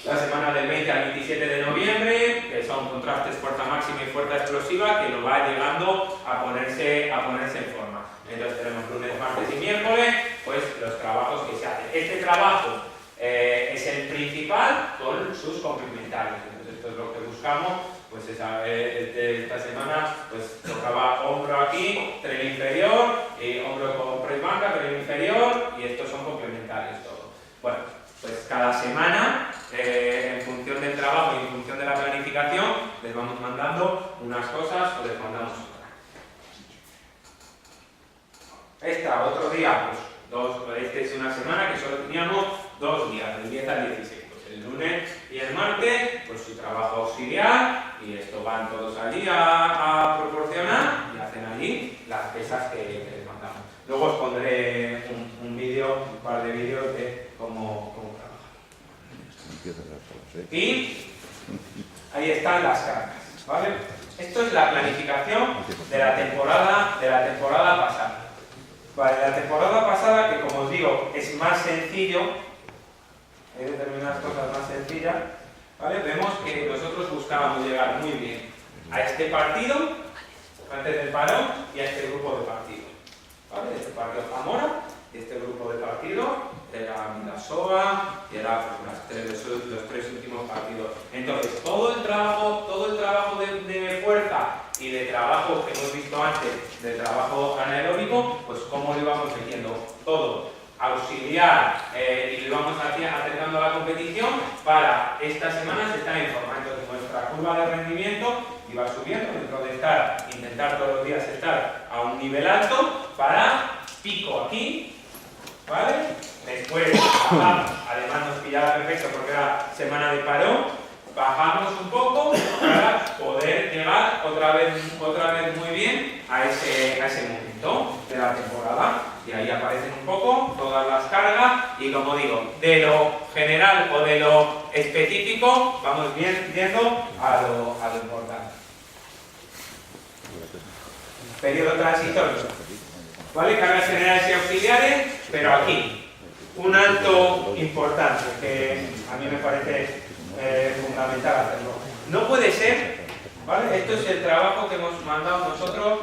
la semana del 20 al 27 de noviembre, que son contrastes fuerza máxima y fuerza explosiva, que lo va llegando a ponerse en forma. Entonces tenemos lunes, martes y miércoles, pues los trabajos que se hacen. Este trabajo es el principal con sus complementarios. Entonces esto es lo que buscamos. Pues esta semana pues tocaba hombro aquí, tren inferior, y hombro con press banca, tren inferior, y estos son complementarios todos. Bueno, pues cada semana, en función del trabajo y en función de la planificación, les vamos mandando unas cosas o les mandamos otras. Otro día, pues este es una semana que solo teníamos 2 días, del 10 al 16. El lunes y el martes, pues su trabajo auxiliar, y esto van todos allí a proporcionar y hacen allí las pesas que les mandamos. Luego os pondré un vídeo, un par de vídeos de cómo trabajar. Y ahí están las cargas, ¿vale? Esto es la planificación de la temporada pasada. Vale, la temporada pasada, que como os digo, es más sencillo. Hay determinadas cosas más sencillas, ¿vale? Vemos que nosotros buscábamos llegar muy bien a este partido, antes del parón, y a este grupo de partidos, ¿vale? Este partido Zamora, y este grupo de partidos era Vidasoa, y era pues, los 3 últimos partidos. Entonces, todo el trabajo de fuerza y de trabajo que hemos visto antes, de trabajo anaeróbico, pues cómo lo íbamos metiendo todo auxiliar y lo vamos acercando a la competición para estas semanas estar en forma. Entonces nuestra curva de rendimiento iba subiendo dentro de intentar todos los días estar a un nivel alto para pico aquí, ¿vale? Después bajamos, además nos pillaba perfecto porque era semana de parón, bajamos un poco para poder llegar otra vez muy bien a ese momento de la temporada. Y ahí aparecen un poco todas las cargas y, como digo, de lo general o de lo específico vamos viendo a lo importante. Periodo transitorio. ¿Vale? Cargas generales y auxiliares, pero aquí un alto importante que a mí me parece fundamental hacerlo. No puede ser, ¿vale? Esto es el trabajo que hemos mandado nosotros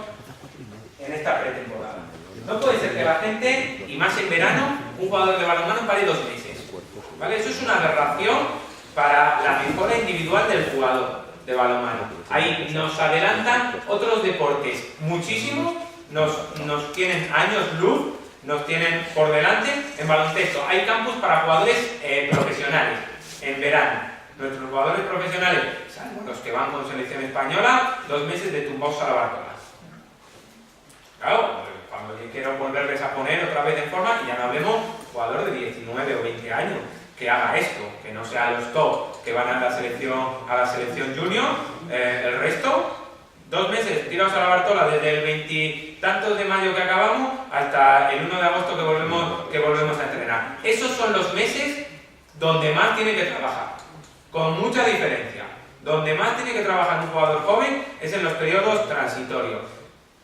en esta pretemporada. No puede ser que la gente, y más en verano, un jugador de balonmano pare 2 meses, ¿vale? Eso es una aberración para la mejora individual del jugador de balonmano. Ahí nos adelantan otros deportes muchísimo, nos tienen años luz, nos tienen por delante. En baloncesto hay campus para jugadores profesionales en verano. Nuestros jugadores profesionales, salvo los que van con selección española, 2 meses de tumbaos a la Bartola. Claro, cuando yo quiero volverles a poner otra vez en forma, y ya no hablemos jugador de 19 o 20 años, que haga esto, que no sea los top que van a la selección junior, el resto, 2 meses tirados a la Bartola desde el 20 y tantos de mayo que acabamos hasta el 1 de agosto que volvemos a entrenar. Esos son los meses donde más tiene que trabajar, con mucha diferencia. Donde más tiene que trabajar un jugador joven es en los periodos transitorios.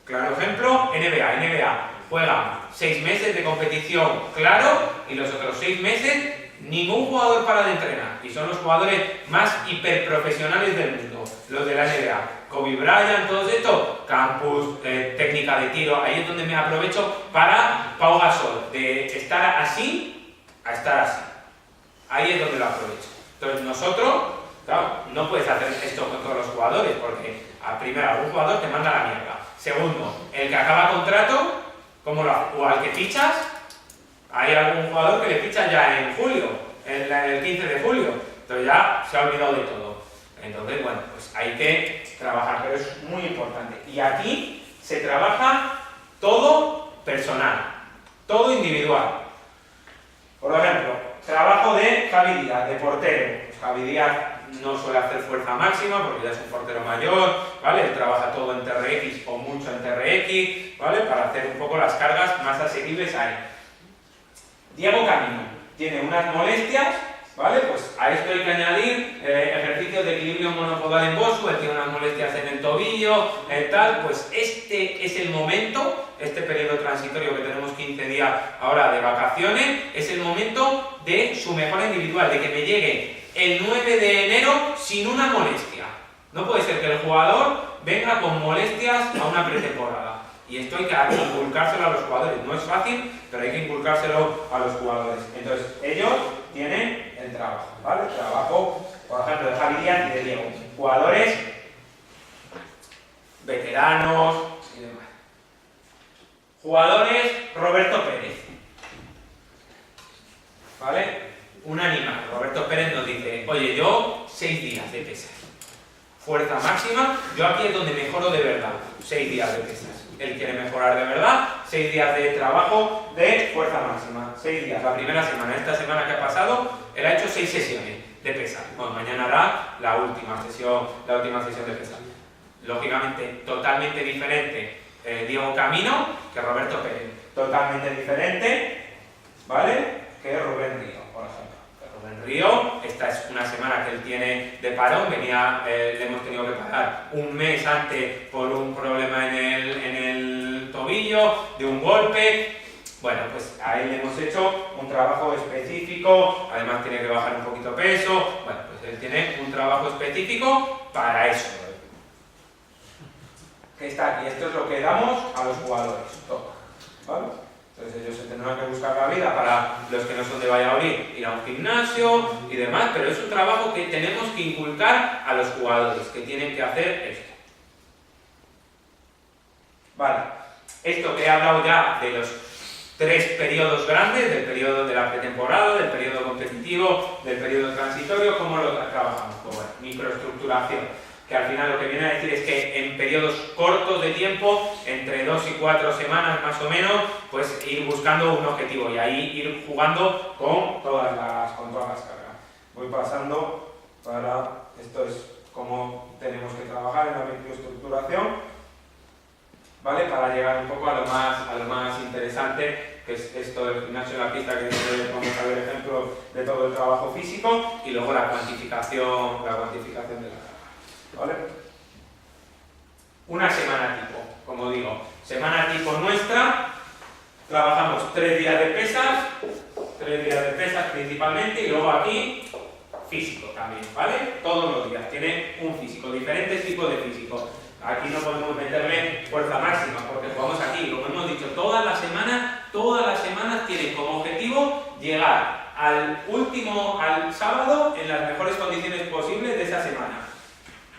Claro ejemplo, NBA juega 6 meses de competición, claro, y los otros 6 meses ningún jugador para de entrenar, y son los jugadores más hiperprofesionales del mundo, los de la NBA. Kobe Bryant, todos estos, campus, técnica de tiro, ahí es donde me aprovecho para Pau Gasol, de estar así a estar así. Ahí es donde lo aprovecho. Entonces nosotros, claro, no puedes hacer esto con todos los jugadores, porque a primero algún jugador te manda la mierda. Segundo, el que acaba contrato, ¿cómo lo hace? O al que fichas, hay algún jugador que le ficha ya en julio, el 15 de julio, entonces ya se ha olvidado de todo. Entonces, bueno, pues hay que trabajar, pero es muy importante. Y aquí se trabaja todo personal, todo individual. Por ejemplo, trabajo de Javi Díaz, de portero. Pues Javi Díaz no suele hacer fuerza máxima porque ya es un portero mayor, ¿vale? Él trabaja todo en TRX o mucho en TRX, ¿vale? Para hacer un poco las cargas más asequibles ahí. Diego Camino tiene unas molestias, ¿vale? Pues a esto hay que añadir ejercicios de equilibrio monopodal en Bosu, él tiene unas molestias en el tobillo, tal, pues este es el momento, este periodo transitorio que tenemos 15 días ahora de vacaciones, es el momento de su mejora individual, de que me llegue el 9 de enero sin una molestia. No puede ser que el jugador venga con molestias a una pretemporada. Y esto hay que inculcárselo a los jugadores. No es fácil, pero hay que inculcárselo a los jugadores. Entonces, ellos tienen el trabajo, ¿vale? El trabajo, por ejemplo, de Javi Díaz y de Diego. Jugadores veteranos y demás. Jugadores Roberto Pérez. ¿Vale? Un animal. Roberto Pérez nos dice, oye, yo 6 días de pesas. Fuerza máxima, yo aquí es donde mejoro de verdad. 6 días de pesas. Él quiere mejorar de verdad, 6 días de trabajo de fuerza máxima, 6 días, la primera semana. Esta semana que ha pasado, él ha hecho 6 sesiones de pesas. Bueno, mañana hará la última sesión de pesas. Lógicamente, totalmente diferente Diego Camino que Roberto Pérez. Totalmente diferente, ¿vale? Que Rubén Río, por ejemplo. Rubén Río, esta es una semana que él tiene de parón, le hemos tenido que parar un mes antes por un problema en el tobillo, de un golpe. Bueno, pues a él le hemos hecho un trabajo específico, además tiene que bajar un poquito peso, bueno, pues él tiene un trabajo específico para eso. Que está aquí, esto es lo que damos a los jugadores, todo, ¿vale? Entonces ellos se tendrán que buscar la vida para los que no son de Valladolid, ir a un gimnasio y demás, pero es un trabajo que tenemos que inculcar a los jugadores, que tienen que hacer esto. Vale, esto que he hablado ya de los 3 periodos grandes, del periodo de la pretemporada, del periodo competitivo, del periodo transitorio, ¿cómo lo trabajamos? Pues bueno, microestructuración. Que al final lo que viene a decir es que en periodos cortos de tiempo, entre 2 y 4 semanas más o menos, pues ir buscando un objetivo y ahí ir jugando con todas las cargas. Voy pasando para, esto es cómo tenemos que trabajar en la microestructuración, ¿vale? Para llegar un poco a lo más interesante, que es esto del gimnasio en la pista, que vamos a ver ejemplos de todo el trabajo físico, y luego la cuantificación de la carga. ¿Vale? Una semana tipo, como digo, semana tipo nuestra, trabajamos 3 días de pesas principalmente, y luego aquí físico también, ¿vale? Todos los días tiene un físico, diferentes tipos de físico. Aquí no podemos meterle fuerza máxima porque jugamos aquí, como hemos dicho, todas las semanas tienen como objetivo llegar al sábado en las mejores condiciones posibles de esa semana.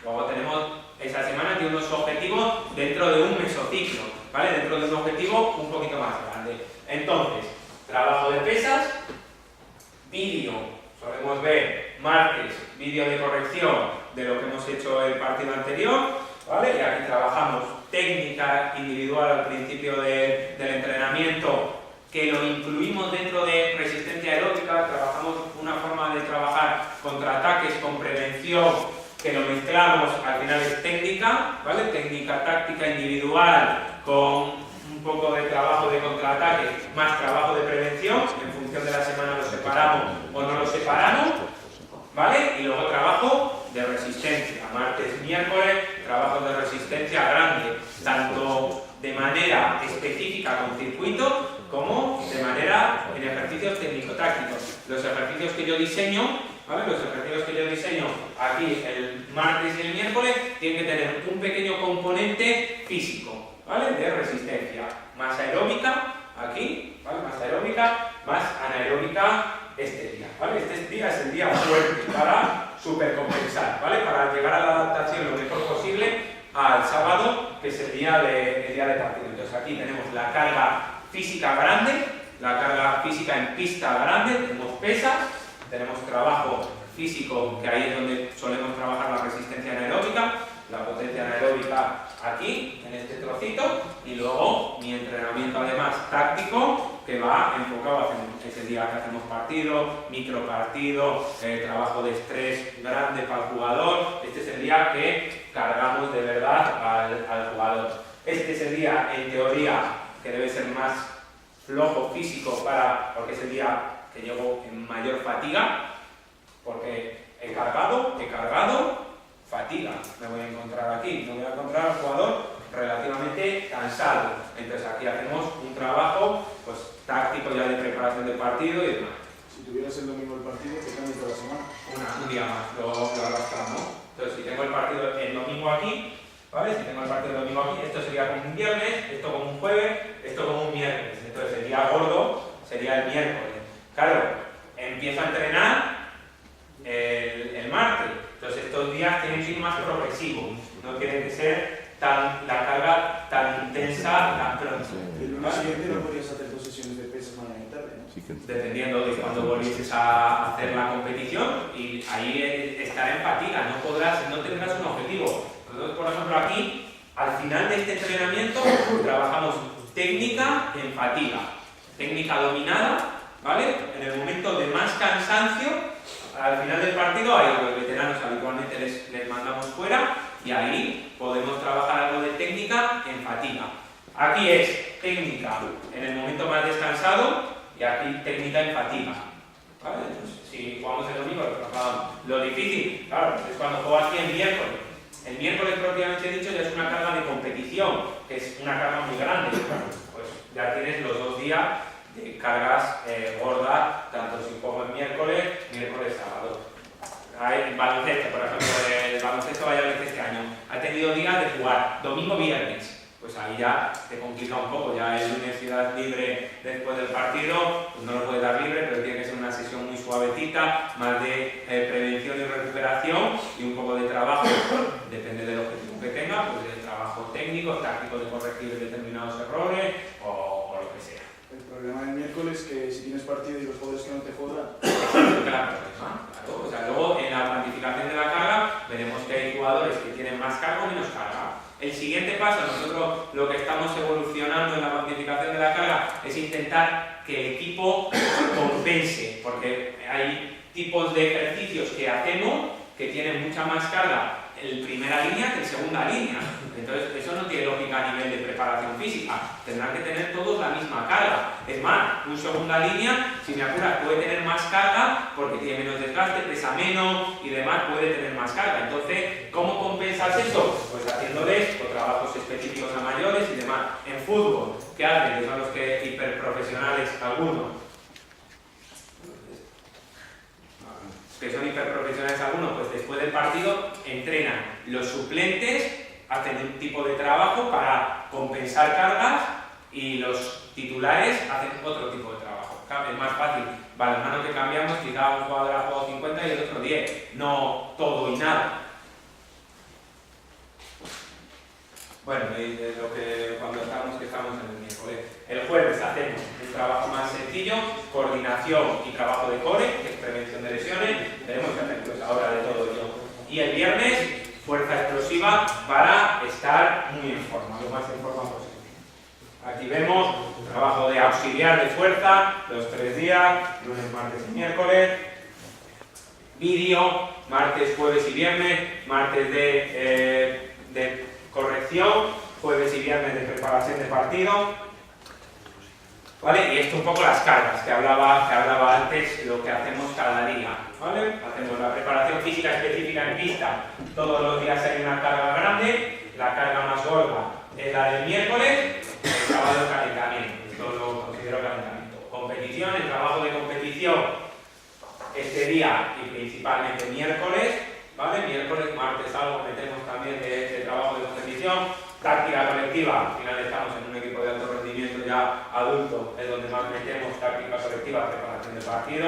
Luego tenemos, esa semana tiene unos objetivos dentro de un mesociclo, ¿vale? Dentro de un objetivo un poquito más grande. Entonces, trabajo de pesas, vídeo, solemos ver martes, vídeo de corrección de lo que hemos hecho el partido anterior, ¿vale? Y aquí trabajamos técnica individual al principio del entrenamiento, que lo incluimos dentro de resistencia aeróbica, trabajamos una forma de trabajar contraataques con prevención, que lo mezclamos, al final es técnica, ¿vale? Técnica táctica individual con un poco de trabajo de contraataque, más trabajo de prevención, en función de la semana lo separamos o no lo separamos, ¿vale? Y luego trabajo de resistencia, martes, miércoles, trabajos de resistencia grande, tanto de manera específica con circuito como de manera en ejercicios técnico-tácticos. Los ejercicios que yo diseño, ¿vale? Los ejercicios que yo diseño aquí el martes y el miércoles tienen que tener un pequeño componente físico, ¿vale? De resistencia, más aeróbica aquí, ¿vale? Más aeróbica, más anaeróbica este día, ¿vale? Este día es el día fuerte para supercompensar, ¿vale? Para llegar a la adaptación lo mejor posible al sábado, que es el día de partido. Entonces aquí tenemos la carga física grande, la carga física en pista grande, tenemos pesas, tenemos trabajo físico, que ahí es donde solemos trabajar la resistencia anaeróbica, la potencia anaeróbica aquí, en este trocito, y luego mi entrenamiento además táctico, que va enfocado a ese día que hacemos partido, micropartido, trabajo de estrés grande para el jugador. Este es el día que cargamos de verdad al jugador. Este es el día, en teoría, que debe ser más flojo físico porque es el día que llego en mayor fatiga, porque he cargado, fatiga, me voy a encontrar aquí, me voy a encontrar al jugador relativamente cansado. Entonces aquí hacemos un trabajo pues táctico ya de preparación de partido y demás. Si tuvieras el domingo el partido, ¿qué cambias toda la semana? Un día más, lo arrastramos. Entonces si tengo el partido el domingo aquí, ¿vale? Si tengo el partido el domingo aquí, esto sería como un viernes, esto como un jueves, esto como un miércoles. Entonces el día gordo sería el miércoles. Claro, empiezo a entrenar el martes. Entonces estos días tienen que ir más progresivos, no tienen que ser la carga tan intensa tan pronto. El lunes siguiente no podrías hacer 2 sesiones de pesas mañana y tarde, ¿no? Dependiendo de cuando volvieses a hacer la competición, y ahí estará en fatiga, no tendrás un objetivo. Entonces, por ejemplo, aquí, al final de este entrenamiento, trabajamos técnica en fatiga, técnica dominada, ¿vale? En el momento de más cansancio, al final del partido, ahí a los veteranos habitualmente les mandamos fuera y ahí podemos trabajar algo de técnica en fatiga. Aquí es técnica en el momento más descansado y aquí técnica en fatiga, ¿vale? Entonces, si jugamos el domingo, lo trabajamos. Lo difícil, claro, es cuando juego aquí el miércoles. El miércoles, propiamente dicho, ya es una carga de competición, que es una carga muy grande. Pues ya tienes los 2 días de cargas gordas, tanto si juego el miércoles, sábado. Hay baloncesto, por ejemplo, el baloncesto Valladolid este año ha tenido días de jugar domingo, viernes. Pues ahí ya te complica un poco, ya el lunes si das libre después del partido, pues no lo puedes dar libre, pero tiene que ser una sesión muy suavecita, más de prevención y recuperación y un poco de trabajo, depende del objetivo que tenga, pues de trabajo técnico, táctico de corregir determinados errores o lo que sea. El problema del miércoles es que si tienes partido y los jugadores que no te jodan... Claro, o sea, luego en la cuantificación de la carga veremos que hay jugadores que tienen más carga o menos carga. El siguiente paso, nosotros lo que estamos evolucionando en la cuantificación de la carga es intentar que el equipo compense, porque hay tipos de ejercicios que hacemos que tienen mucha más carga en primera línea que en segunda línea. Entonces eso no tiene lógica a nivel de preparación física, tendrán que tener todos la misma carga. Es más, un segunda línea, si me apuras, puede tener más carga porque tiene menos desgaste, pesa menos y demás, puede tener más carga. Entonces, ¿cómo compensas eso? Pues haciéndoles trabajos específicos a mayores y demás. En fútbol, ¿qué hacen? Que son los que hiperprofesionales algunos. Que son hiperprofesionales algunos, pues después del partido entrenan. Los suplentes hacen un tipo de trabajo para compensar cargas y los titulares hacen otro tipo de trabajo. Es más fácil, balonmano que cambiamos, quizá un jugador ha jugado 50 y el otro 10, no todo y nada. Bueno, de lo que cuando estamos en el miércoles. El jueves hacemos un trabajo más sencillo, coordinación y trabajo de core, que es prevención de lesiones. Tenemos que hacer pues ahora de todo ello. Y el viernes, fuerza explosiva explosiva para estar muy en forma, lo más en forma posible. Aquí vemos trabajo de auxiliar de fuerza, los 3 días, lunes, martes y miércoles. Vídeo, martes, jueves y viernes, martes de corrección, jueves y viernes de preparación de partido. ¿Vale? Y esto un poco las cargas que hablaba antes, lo que hacemos cada día. ¿Vale? Hacemos la preparación física específica en pista, todos los días hay una carga grande, la carga más gorda es la del miércoles, el sábado el calentamiento, esto lo considero calentamiento. Competición, el trabajo de competición este día y principalmente miércoles, ¿vale? Miércoles, martes algo metemos también de trabajo de competición. Táctica colectiva, al final estamos en un equipo de alto rendimiento ya adulto, es donde más metemos táctica colectiva, preparación de partido,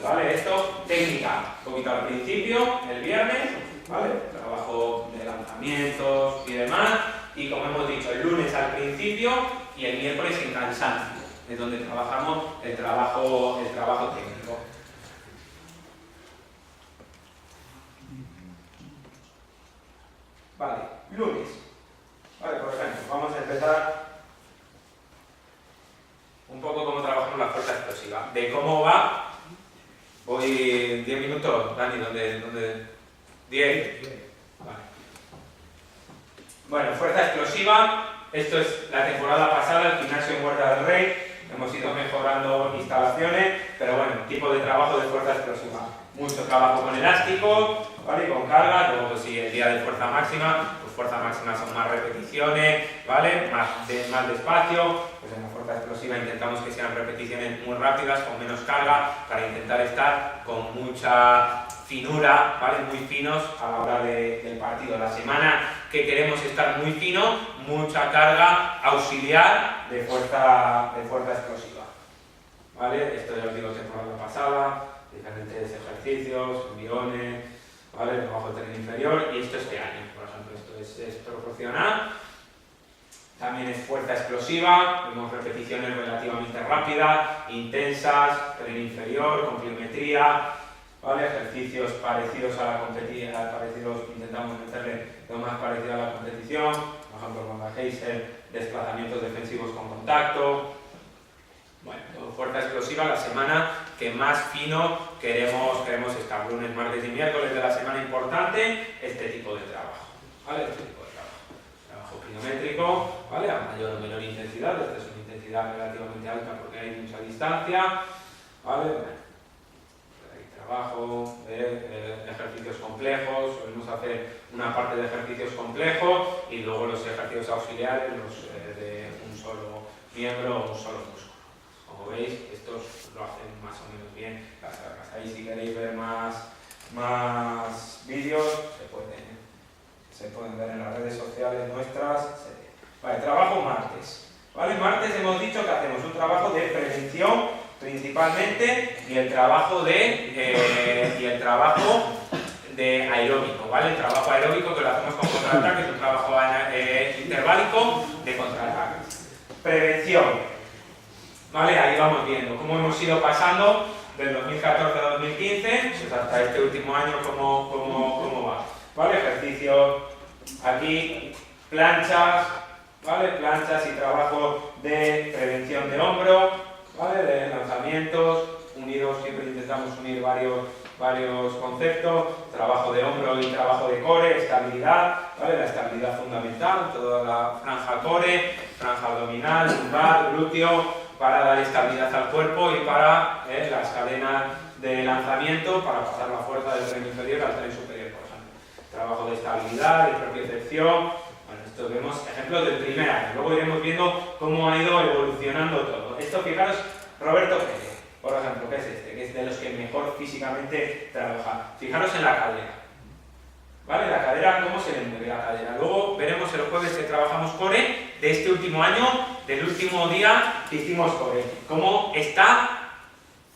¿vale? Esto, técnica, un poquito al principio, el viernes, ¿vale? Trabajo de lanzamientos y demás, y como hemos dicho, el lunes al principio y el miércoles en cansancio, es donde trabajamos el trabajo técnico. Vale, lunes. Vale, por ejemplo, vamos a empezar un poco cómo trabajamos la fuerza explosiva. De cómo va, voy 10 minutos, Dani, ¿dónde? 10. Vale. Bueno, fuerza explosiva, esto es la temporada pasada, el gimnasio en Huerta del Rey, hemos ido mejorando instalaciones, pero bueno, tipo de trabajo de fuerza explosiva. Mucho trabajo con elástico, ¿vale? Y con carga, luego pues si el día de fuerza máxima, pues fuerza máxima son más repeticiones, ¿vale? Más despacio, pues en la fuerza explosiva intentamos que sean repeticiones muy rápidas, con menos carga, para intentar estar con mucha finura, ¿vale? Muy finos a la hora del partido. La semana que queremos estar muy finos, mucha carga auxiliar de fuerza explosiva, ¿vale? Esto ya os digo temporada pasada, diferentes ejercicios, enviones, ¿vale? Trabajo de tren inferior, y esto este año, por ejemplo, esto es proporcional. También es fuerza explosiva, vemos repeticiones relativamente rápidas, intensas, tren inferior, con pliometría, ¿vale? Ejercicios parecidos a la competición, intentamos meterle lo más parecido a la competición, por ejemplo con la Heiser, desplazamientos defensivos con contacto. Bueno, fuerza explosiva, la semana que más fino queremos estar, lunes, martes y miércoles de la semana importante, este tipo de trabajo, ¿vale? Este tipo de trabajo pliométrico, ¿vale? A mayor o menor intensidad, esta es una intensidad relativamente alta porque hay mucha distancia, ¿vale? Hay trabajo de ejercicios complejos, solemos hacer una parte de ejercicios complejos y luego los ejercicios auxiliares, los de un solo miembro o un solo músculo. Como veis, estos lo hacen más o menos bien las cargas. Ahí si queréis ver más vídeos, se pueden ver en las redes sociales nuestras. Vale, trabajo martes. ¿Vale? Martes hemos dicho que hacemos un trabajo de prevención principalmente y el trabajo de aeróbico, ¿vale? El trabajo aeróbico que lo hacemos con contraataques, un trabajo interválico de contraataques. Prevención. ¿Vale? Ahí vamos viendo cómo hemos ido pasando del 2014 a 2015, pues hasta este último año cómo va. ¿Vale? Ejercicios aquí, planchas, ¿vale? Planchas y trabajo de prevención de hombro, ¿vale? De lanzamientos, unidos, siempre intentamos unir varios conceptos, trabajo de hombro y trabajo de core, estabilidad, ¿vale? La estabilidad fundamental, toda la franja core, franja abdominal, lumbar, glúteo, para dar estabilidad al cuerpo y para las cadenas de lanzamiento, para pasar la fuerza del tren inferior al tren superior, por ejemplo. Trabajo de estabilidad, de propiocepción. Bueno, esto vemos ejemplos del primer año. Luego iremos viendo cómo ha ido evolucionando todo. Esto, fijaros, Roberto Pérez, por ejemplo, que es este, que es de los que mejor físicamente trabaja. Fijaros en la cadera. ¿Vale? La cadera, ¿cómo se le mueve la cadera? Luego veremos el jueves que trabajamos core de este último año, del último día que hicimos core. Cómo está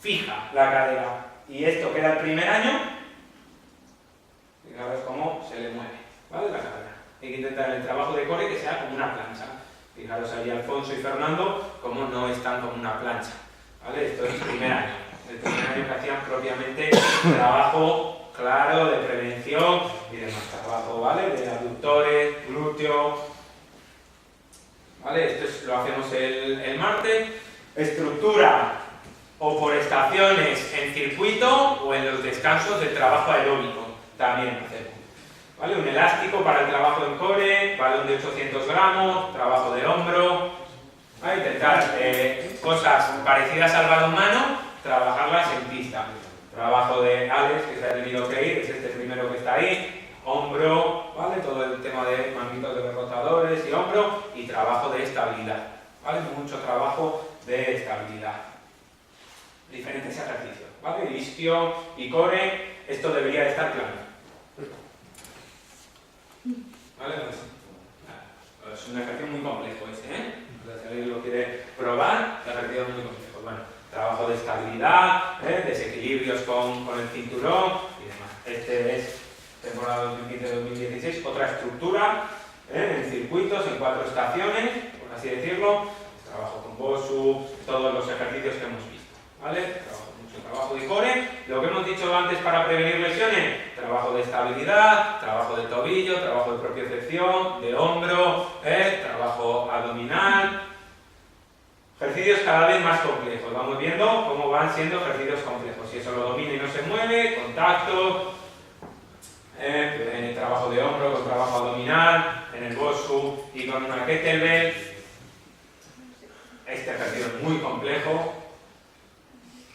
fija la cadera. Y esto queda el primer año. Fijaros cómo se le mueve, ¿vale? La cadera. Hay que intentar en el trabajo de core que sea como una plancha. Fijaros ahí Alfonso y Fernando cómo no están como una plancha, ¿vale? Esto es el primer año. El primer año que hacían propiamente trabajo claro de prevención y demás trabajo, ¿vale? De aductores, glúteo, ¿vale? Esto lo hacemos el martes. Estructura o por estaciones en circuito o en los descansos del trabajo aeróbico, también hacemos. ¿Vale? Un elástico para el trabajo en core, balón de 800 gramos, trabajo de hombro. ¿Vale? Intentar cosas parecidas al balonmano, trabajarlas en pista. Trabajo de Alex, que se ha tenido que ir, es este primero que está ahí. Hombro, ¿vale? Todo el tema de manguitos de rotadores y hombro. Y trabajo de estabilidad, ¿vale? Mucho trabajo de estabilidad. Diferentes ejercicios, ¿vale? Isquio y core, esto debería de estar claro. ¿Vale? Pues, es un ejercicio muy complejo este, ¿eh? Si alguien lo quiere probar, el ejercicio es muy complejo. Bueno, trabajo de estabilidad, desequilibrios con el cinturón y demás. Este es temporada 2015-2016, otra estructura en circuitos, en 4 estaciones, por así decirlo. Trabajo con BOSU, todos los ejercicios que hemos visto, ¿vale? Mucho trabajo de core. Lo que hemos dicho antes para prevenir lesiones, trabajo de estabilidad, trabajo de tobillo, trabajo de propiocepción, de hombro, trabajo abdominal. Ejercicios cada vez más complejos. Vamos viendo cómo van siendo ejercicios complejos. Si eso lo domina y no se mueve, contacto, trabajo de hombro con trabajo abdominal, en el BOSU y con una kettlebell. Este ejercicio es muy complejo.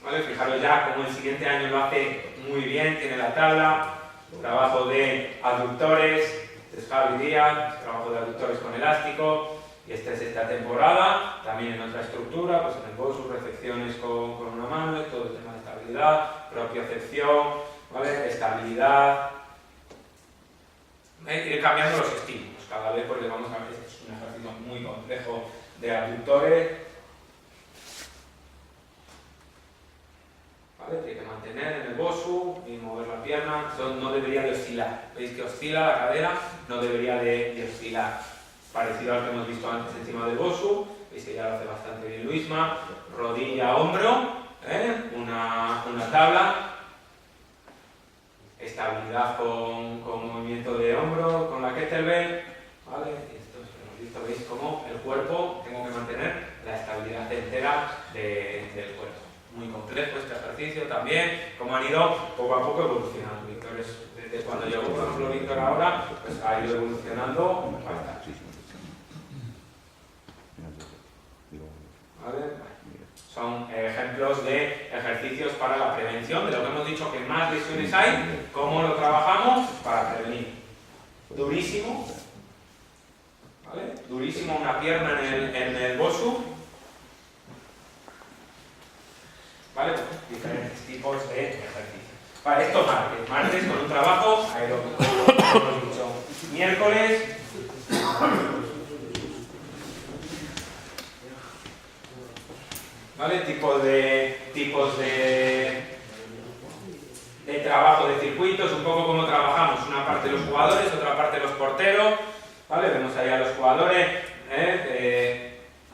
¿Vale? Fijaros ya cómo el siguiente año lo hace muy bien, tiene la tabla, trabajo de aductores, este es Javi Díaz, trabajo de aductores con elástico, y esta es esta temporada, también en otra estructura, pues en el BOSU, recepciones con una mano, todo el tema de estabilidad, propiocepción, ¿vale? Estabilidad, ir cambiando los estímulos cada vez porque vamos a ver, este es un ejercicio muy complejo de aductores. ¿Vale? Tiene que mantener en el BOSU y mover la pierna, no debería de oscilar. ¿Veis que oscila la cadera? No debería de oscilar. Parecido al que hemos visto antes encima del BOSU. Veis que ya lo hace bastante bien Luisma. Rodilla, hombro, una tabla. Estabilidad con movimiento de hombro, con la kettlebell. ¿Vale? Esto es lo que hemos visto. Veis cómo el cuerpo, tengo que mantener la estabilidad entera del cuerpo. Muy complejo este ejercicio también, como han ido poco a poco evolucionando. Víctor desde cuando llegó, por ejemplo, Víctor ahora, pues ha ido evolucionando bastante. ¿Vale? Son ejemplos de ejercicios para la prevención, de lo que hemos dicho que más lesiones hay, cómo lo trabajamos para prevenir. Durísimo, ¿vale? Durísimo una pierna en el BOSU. ¿Vale? Diferentes tipos de ejercicios. Vale, esto martes con un trabajo aeróbico. Como hemos dicho, miércoles. ¿Vale? Tipos de trabajo de circuitos, un poco como trabajamos. Una parte los jugadores, otra parte los porteros. ¿Vale? Vemos ahí a los jugadores.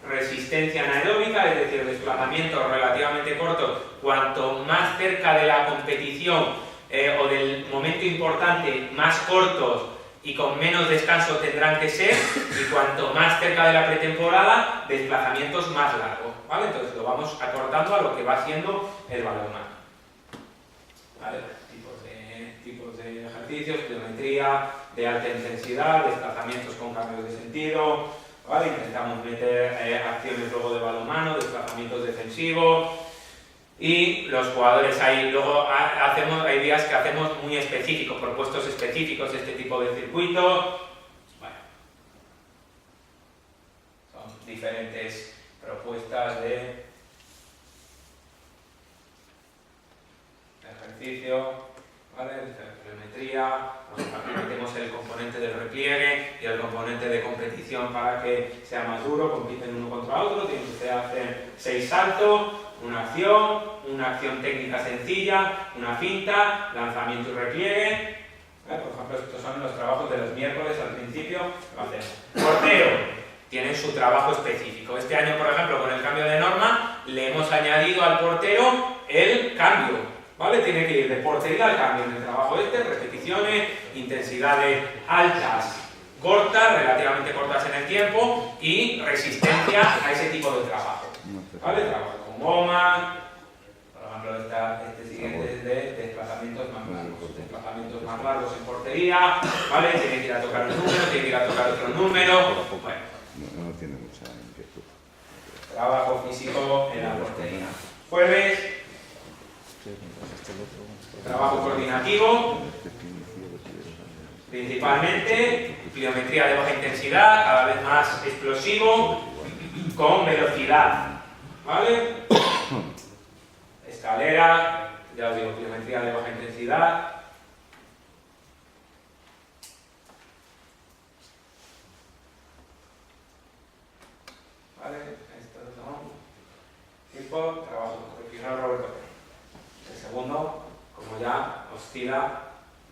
Resistencia anaeróbica, es decir, desplazamientos relativamente cortos, cuanto más cerca de la competición o del momento importante, más cortos y con menos descanso tendrán que ser, y cuanto más cerca de la pretemporada, desplazamientos más largos, ¿vale? Entonces lo vamos acortando a lo que va siendo el balonmano. ¿Vale? Tipos de ejercicios, pliometría de alta intensidad, desplazamientos con cambios de sentido. ¿Vale? Intentamos meter acciones luego de balonmano, desplazamientos defensivos y los jugadores ahí luego hay días que hacemos muy específicos, propuestos específicos este tipo de circuitos. Bueno, son diferentes propuestas de ejercicio. ¿Vale? Telemetría, metemos el componente del repliegue y el componente de competición para que sea más duro, compiten uno contra otro, tienen que hacer 6 saltos, una acción técnica sencilla, una finta, lanzamiento y repliegue. ¿Vale? Por ejemplo, estos son los trabajos de los miércoles al principio, lo hacemos. Portero, tiene su trabajo específico. Este año, por ejemplo, con el cambio de norma, le hemos añadido al portero el cambio. ¿vale? Tiene que ir de portería al cambio en el trabajo repeticiones, intensidades altas, cortas, relativamente cortas en el tiempo y resistencia a ese tipo de trabajo, ¿vale? Trabajo con goma, por ejemplo este siguiente es de desplazamientos más largos en portería, ¿vale? Tiene que ir a tocar un número, tiene que ir a tocar otro número, bueno. No tiene mucha inquietud. Trabajo físico en la portería. Jueves, trabajo coordinativo, principalmente pliometría de baja intensidad, cada vez más explosivo, con velocidad, ¿vale? Escalera, ya os digo, pliometría de baja intensidad. ¿Vale? Esto es tipo, trabajo correccional Roberto. El segundo, como ya oscila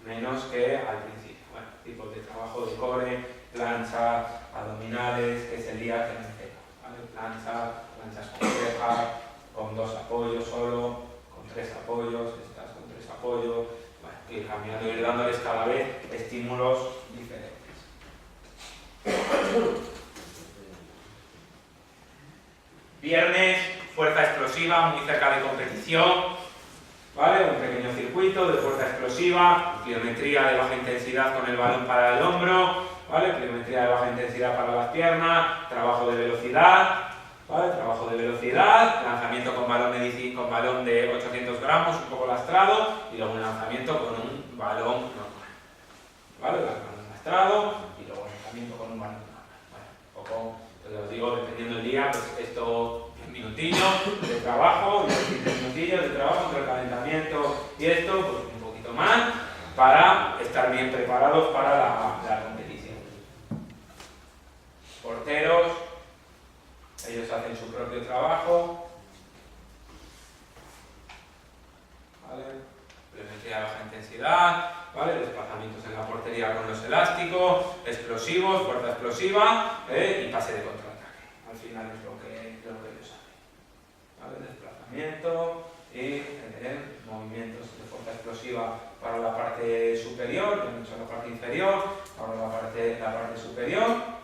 menos que al principio. Bueno, tipos de trabajo de core, plancha, abdominales, que es el día que me tengo, ¿vale? Planchas complejas, con 2 apoyos solo, con 3 apoyos, estas con 3 apoyos, bueno, ir cambiando, ir dándoles cada vez estímulos diferentes. Viernes, fuerza explosiva, muy cerca de competición, ¿vale? Un pequeño circuito de fuerza explosiva, pliometría de baja intensidad con el balón para el hombro, ¿vale? Pliometría de baja intensidad para las piernas, trabajo de velocidad, ¿vale? Trabajo de velocidad, lanzamiento con balón de 800 gramos, un poco lastrado, y luego un lanzamiento con un balón normal, ¿vale? Balón lastrado y luego un lanzamiento con un balón normal. Bueno, un poco, os digo, dependiendo del día, pues esto 10 minutillos de trabajo, 10 minutillos de trabajo entre el calentamiento y esto, pues un poquito más, para estar bien preparados para la competición. Porteros, ellos hacen su propio trabajo, ¿vale? Pliometría de baja intensidad, ¿vale? Desplazamientos en la portería con los elásticos, explosivos, fuerza explosiva y pase de contraataque. Al final es lo que ellos hacen, ¿vale? Desplazamiento y movimientos de fuerza explosiva para la parte superior, ya hemos hecho la parte inferior, ahora la parte superior.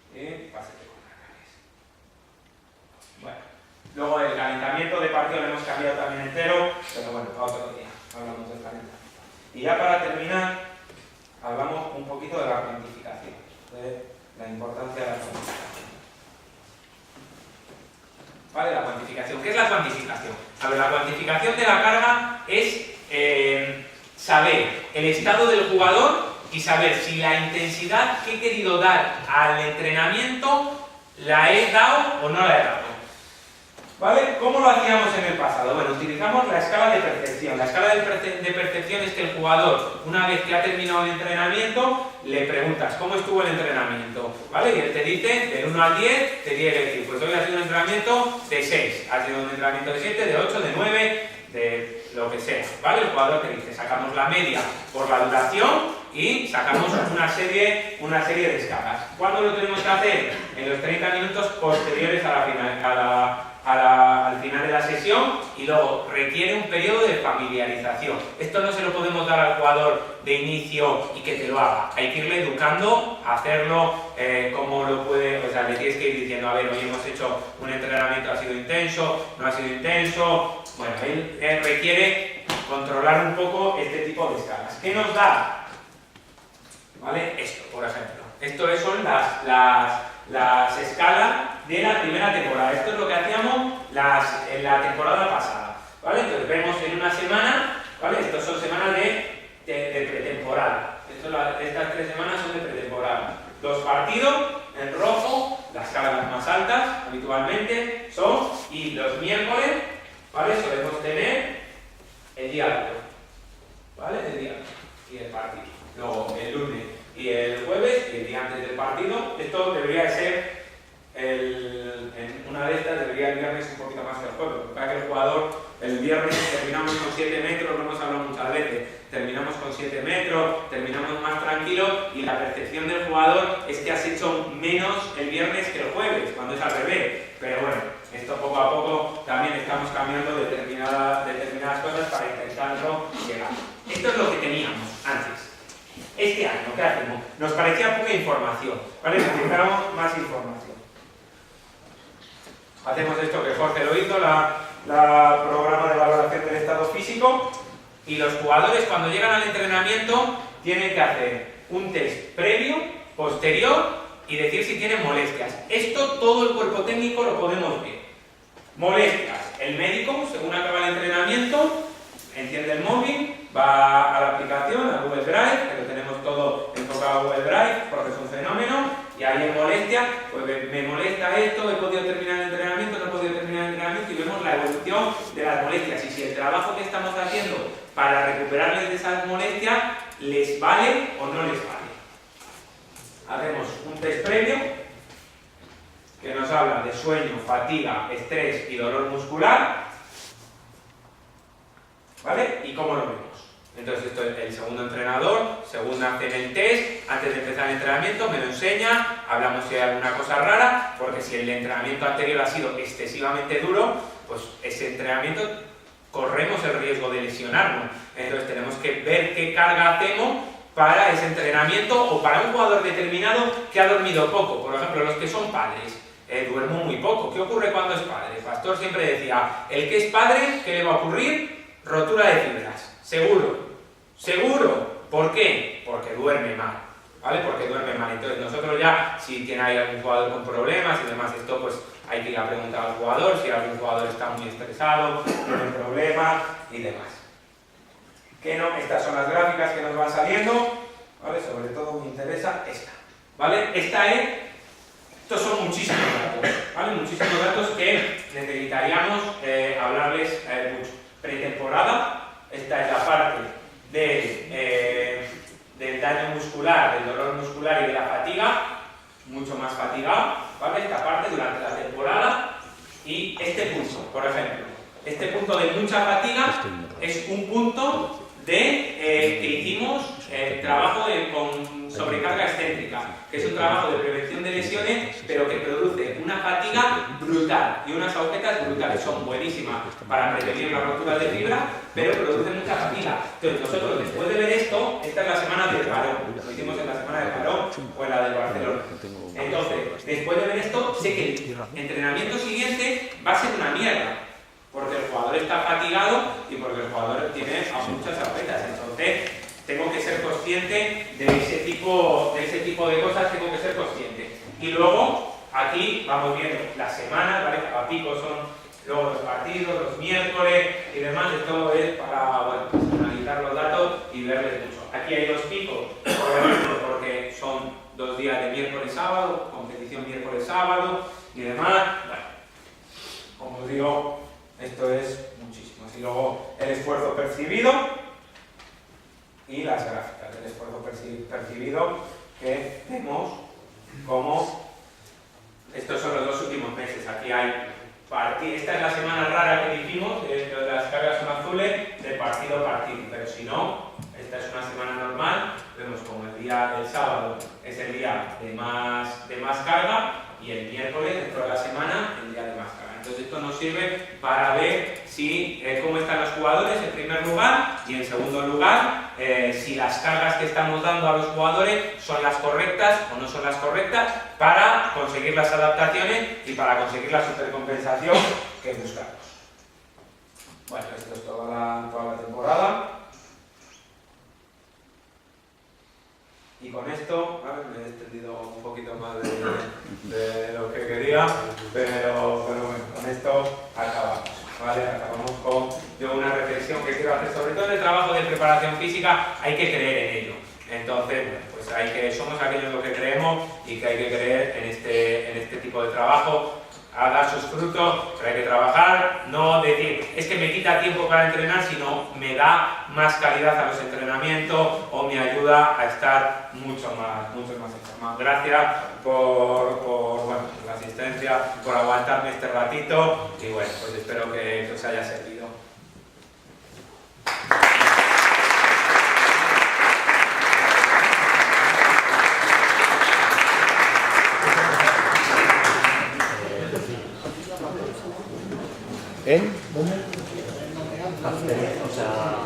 Y pase de contraataques. Bueno. Luego el calentamiento de partido lo hemos cambiado también entero, pero bueno, para otro día hablamos del calentamiento. Y ya para terminar, hablamos un poquito de la cuantificación, de la importancia de la cuantificación. ¿Vale? La cuantificación. ¿Qué es la cuantificación? A ver, la cuantificación de la carga es saber el estado del jugador y saber si la intensidad que he querido dar al entrenamiento la he dado o no la he dado. ¿Vale? ¿Cómo lo hacíamos en el pasado? Bueno, utilizamos la escala de percepción. La escala de percepción es que el jugador, una vez que ha terminado el entrenamiento, le preguntas ¿cómo estuvo el entrenamiento? ¿Vale? Y él te dice, del 1 al 10, te tiene que decir, pues hoy ha sido un entrenamiento de 6, ha sido un entrenamiento de 7, de 8, de 9, de lo que sea. ¿Vale? El jugador te dice, sacamos la media por la duración y sacamos una serie de escalas. ¿Cuándo lo tenemos que hacer? En los 30 minutos posteriores a al final de la sesión, y luego requiere un periodo de familiarización. Esto no se lo podemos dar al jugador de inicio y que te lo haga. Hay que irle educando a hacerlo como lo puede, o sea, le tienes que ir diciendo, a ver, hoy hemos hecho un entrenamiento, ha sido intenso, no ha sido intenso. Bueno, él requiere controlar un poco este tipo de escalas. ¿Qué nos da? ¿Vale? Esto, por ejemplo. Esto son las escalas de la primera temporada. Esto es lo que hacíamos en la temporada pasada, ¿vale? Entonces vemos en una semana, ¿vale? Estas son semanas de pretemporada. Estas 3 semanas son de pretemporada. Los partidos en rojo, las cargas más altas habitualmente son, y los miércoles, ¿vale? Solemos tener el diálogo, ¿vale? El diálogo y el partido. Luego el lunes y el jueves y el día antes del partido. Esto debería de ser en una de estas, debería el viernes un poquito más que el jueves. Para que el jugador, el viernes terminamos con 7 metros, lo hemos hablado muchas veces, terminamos con 7 metros, terminamos más tranquilos, y la percepción del jugador es que has hecho menos el viernes que el jueves, cuando es al revés. Pero bueno, esto poco a información. Hacemos esto que Jorge lo hizo, la programa de valoración del estado físico, y los jugadores cuando llegan al entrenamiento tienen que hacer un test previo, posterior y decir si tienen molestias. Esto todo el cuerpo técnico lo podemos ver. Molestias. El médico, según acaba el entrenamiento, enciende el móvil, va a la aplicación, a Google Drive, que lo tenemos todo enfocado a Google Drive, porque es un fenómeno, y ahí hay molestia, pues me molesta esto, he podido terminar el entrenamiento, no he podido terminar el entrenamiento, y vemos la evolución de las molestias, y si el trabajo que estamos haciendo para recuperarles de esas molestias les vale o no les vale. Hacemos un test previo que nos habla de sueño, fatiga, estrés y dolor muscular, ¿vale? ¿Y cómo lo vemos? Entonces esto es el segundo entrenador, según hacen el test, antes de empezar el entrenamiento me lo enseña, hablamos si hay alguna cosa rara, porque si el entrenamiento anterior ha sido excesivamente duro, pues ese entrenamiento corremos el riesgo de lesionarnos. Entonces tenemos que ver qué carga hacemos para ese entrenamiento o para un jugador determinado que ha dormido poco. Por ejemplo, los que son padres, duermo muy poco. ¿Qué ocurre cuando es padre? Pastor siempre decía, el que es padre, ¿qué le va a ocurrir? Rotura de fibras. Seguro. Seguro. ¿Por qué? Porque duerme mal. ¿Vale? Porque duerme mal. Entonces nosotros ya, si tiene ahí algún jugador con problemas y demás, esto pues hay que ir a preguntar al jugador, si algún jugador está muy estresado, tiene problemas y demás. Que no, estas son las gráficas que nos van saliendo, ¿vale? Sobre todo me interesa esta, ¿vale? Estos son muchísimos datos, ¿vale? Muchísimos datos que necesitaríamos hablarles mucho. Pretemporada, esta es la parte del daño muscular, del dolor muscular y de la fatiga, mucho más fatigado, ¿vale? Esta parte durante la temporada, y este punto, por ejemplo, este punto de mucha fatiga es un punto que hicimos trabajo con sobrecarga excéntrica, que es un trabajo de prevención de lesiones, pero que produce una fatiga brutal y unas agujetas brutales. Son buenísimas para prevenir la rotura de fibra, pero producen mucha fatiga. Entonces nosotros, después de ver esto, esta es la semana del parón, lo hicimos en la semana del parón o en la del Barcelona. Entonces, después de ver esto, sé que el entrenamiento siguiente va a ser una mierda, porque el jugador está fatigado y porque el jugador tiene muchas agujetas. Entonces tengo que ser consciente de ese tipo de cosas, tengo que ser consciente. Y luego aquí vamos viendo las semanas, ¿vale? A pico son luego los partidos, los miércoles y demás. Esto es para, bueno, pues, analizar los datos y verles mucho. Aquí hay dos picos, porque son 2 días de miércoles sábado, competición miércoles sábado y demás. Bueno, como os digo, esto es muchísimo. Y luego el esfuerzo percibido y las gráficas del esfuerzo percibido que vemos como estos son los 2 últimos meses. Aquí hay esta es la semana rara que dijimos, las cargas son azules de partido a partido, pero si no, esta es una semana normal. Vemos como el sábado es el día de más carga y el miércoles dentro de la semana el día de más carga. Entonces esto nos sirve para ver cómo están los jugadores en primer lugar, y en segundo lugar si las cargas que estamos dando a los jugadores son las correctas o no son las correctas, para conseguir las adaptaciones y para conseguir la supercompensación que buscamos. Bueno, esto es toda la temporada. Y con esto, ¿vale? Me he extendido un poquito más de lo que quería, pero bueno, con esto acabamos, ¿vale? Acabamos con una reflexión que quiero hacer, sobre todo en el trabajo de preparación física. Hay que creer en ello. Entonces, bueno, pues somos aquellos los que creemos, y que hay que creer en este tipo de trabajo. A dar sus frutos, pero hay que trabajar, no decir, es que me quita tiempo para entrenar, sino me da más calidad a los entrenamientos o me ayuda a estar mucho más hecho. Gracias por la asistencia, por aguantarme este ratito, y bueno, pues espero que os haya servido. ¿En? O sea...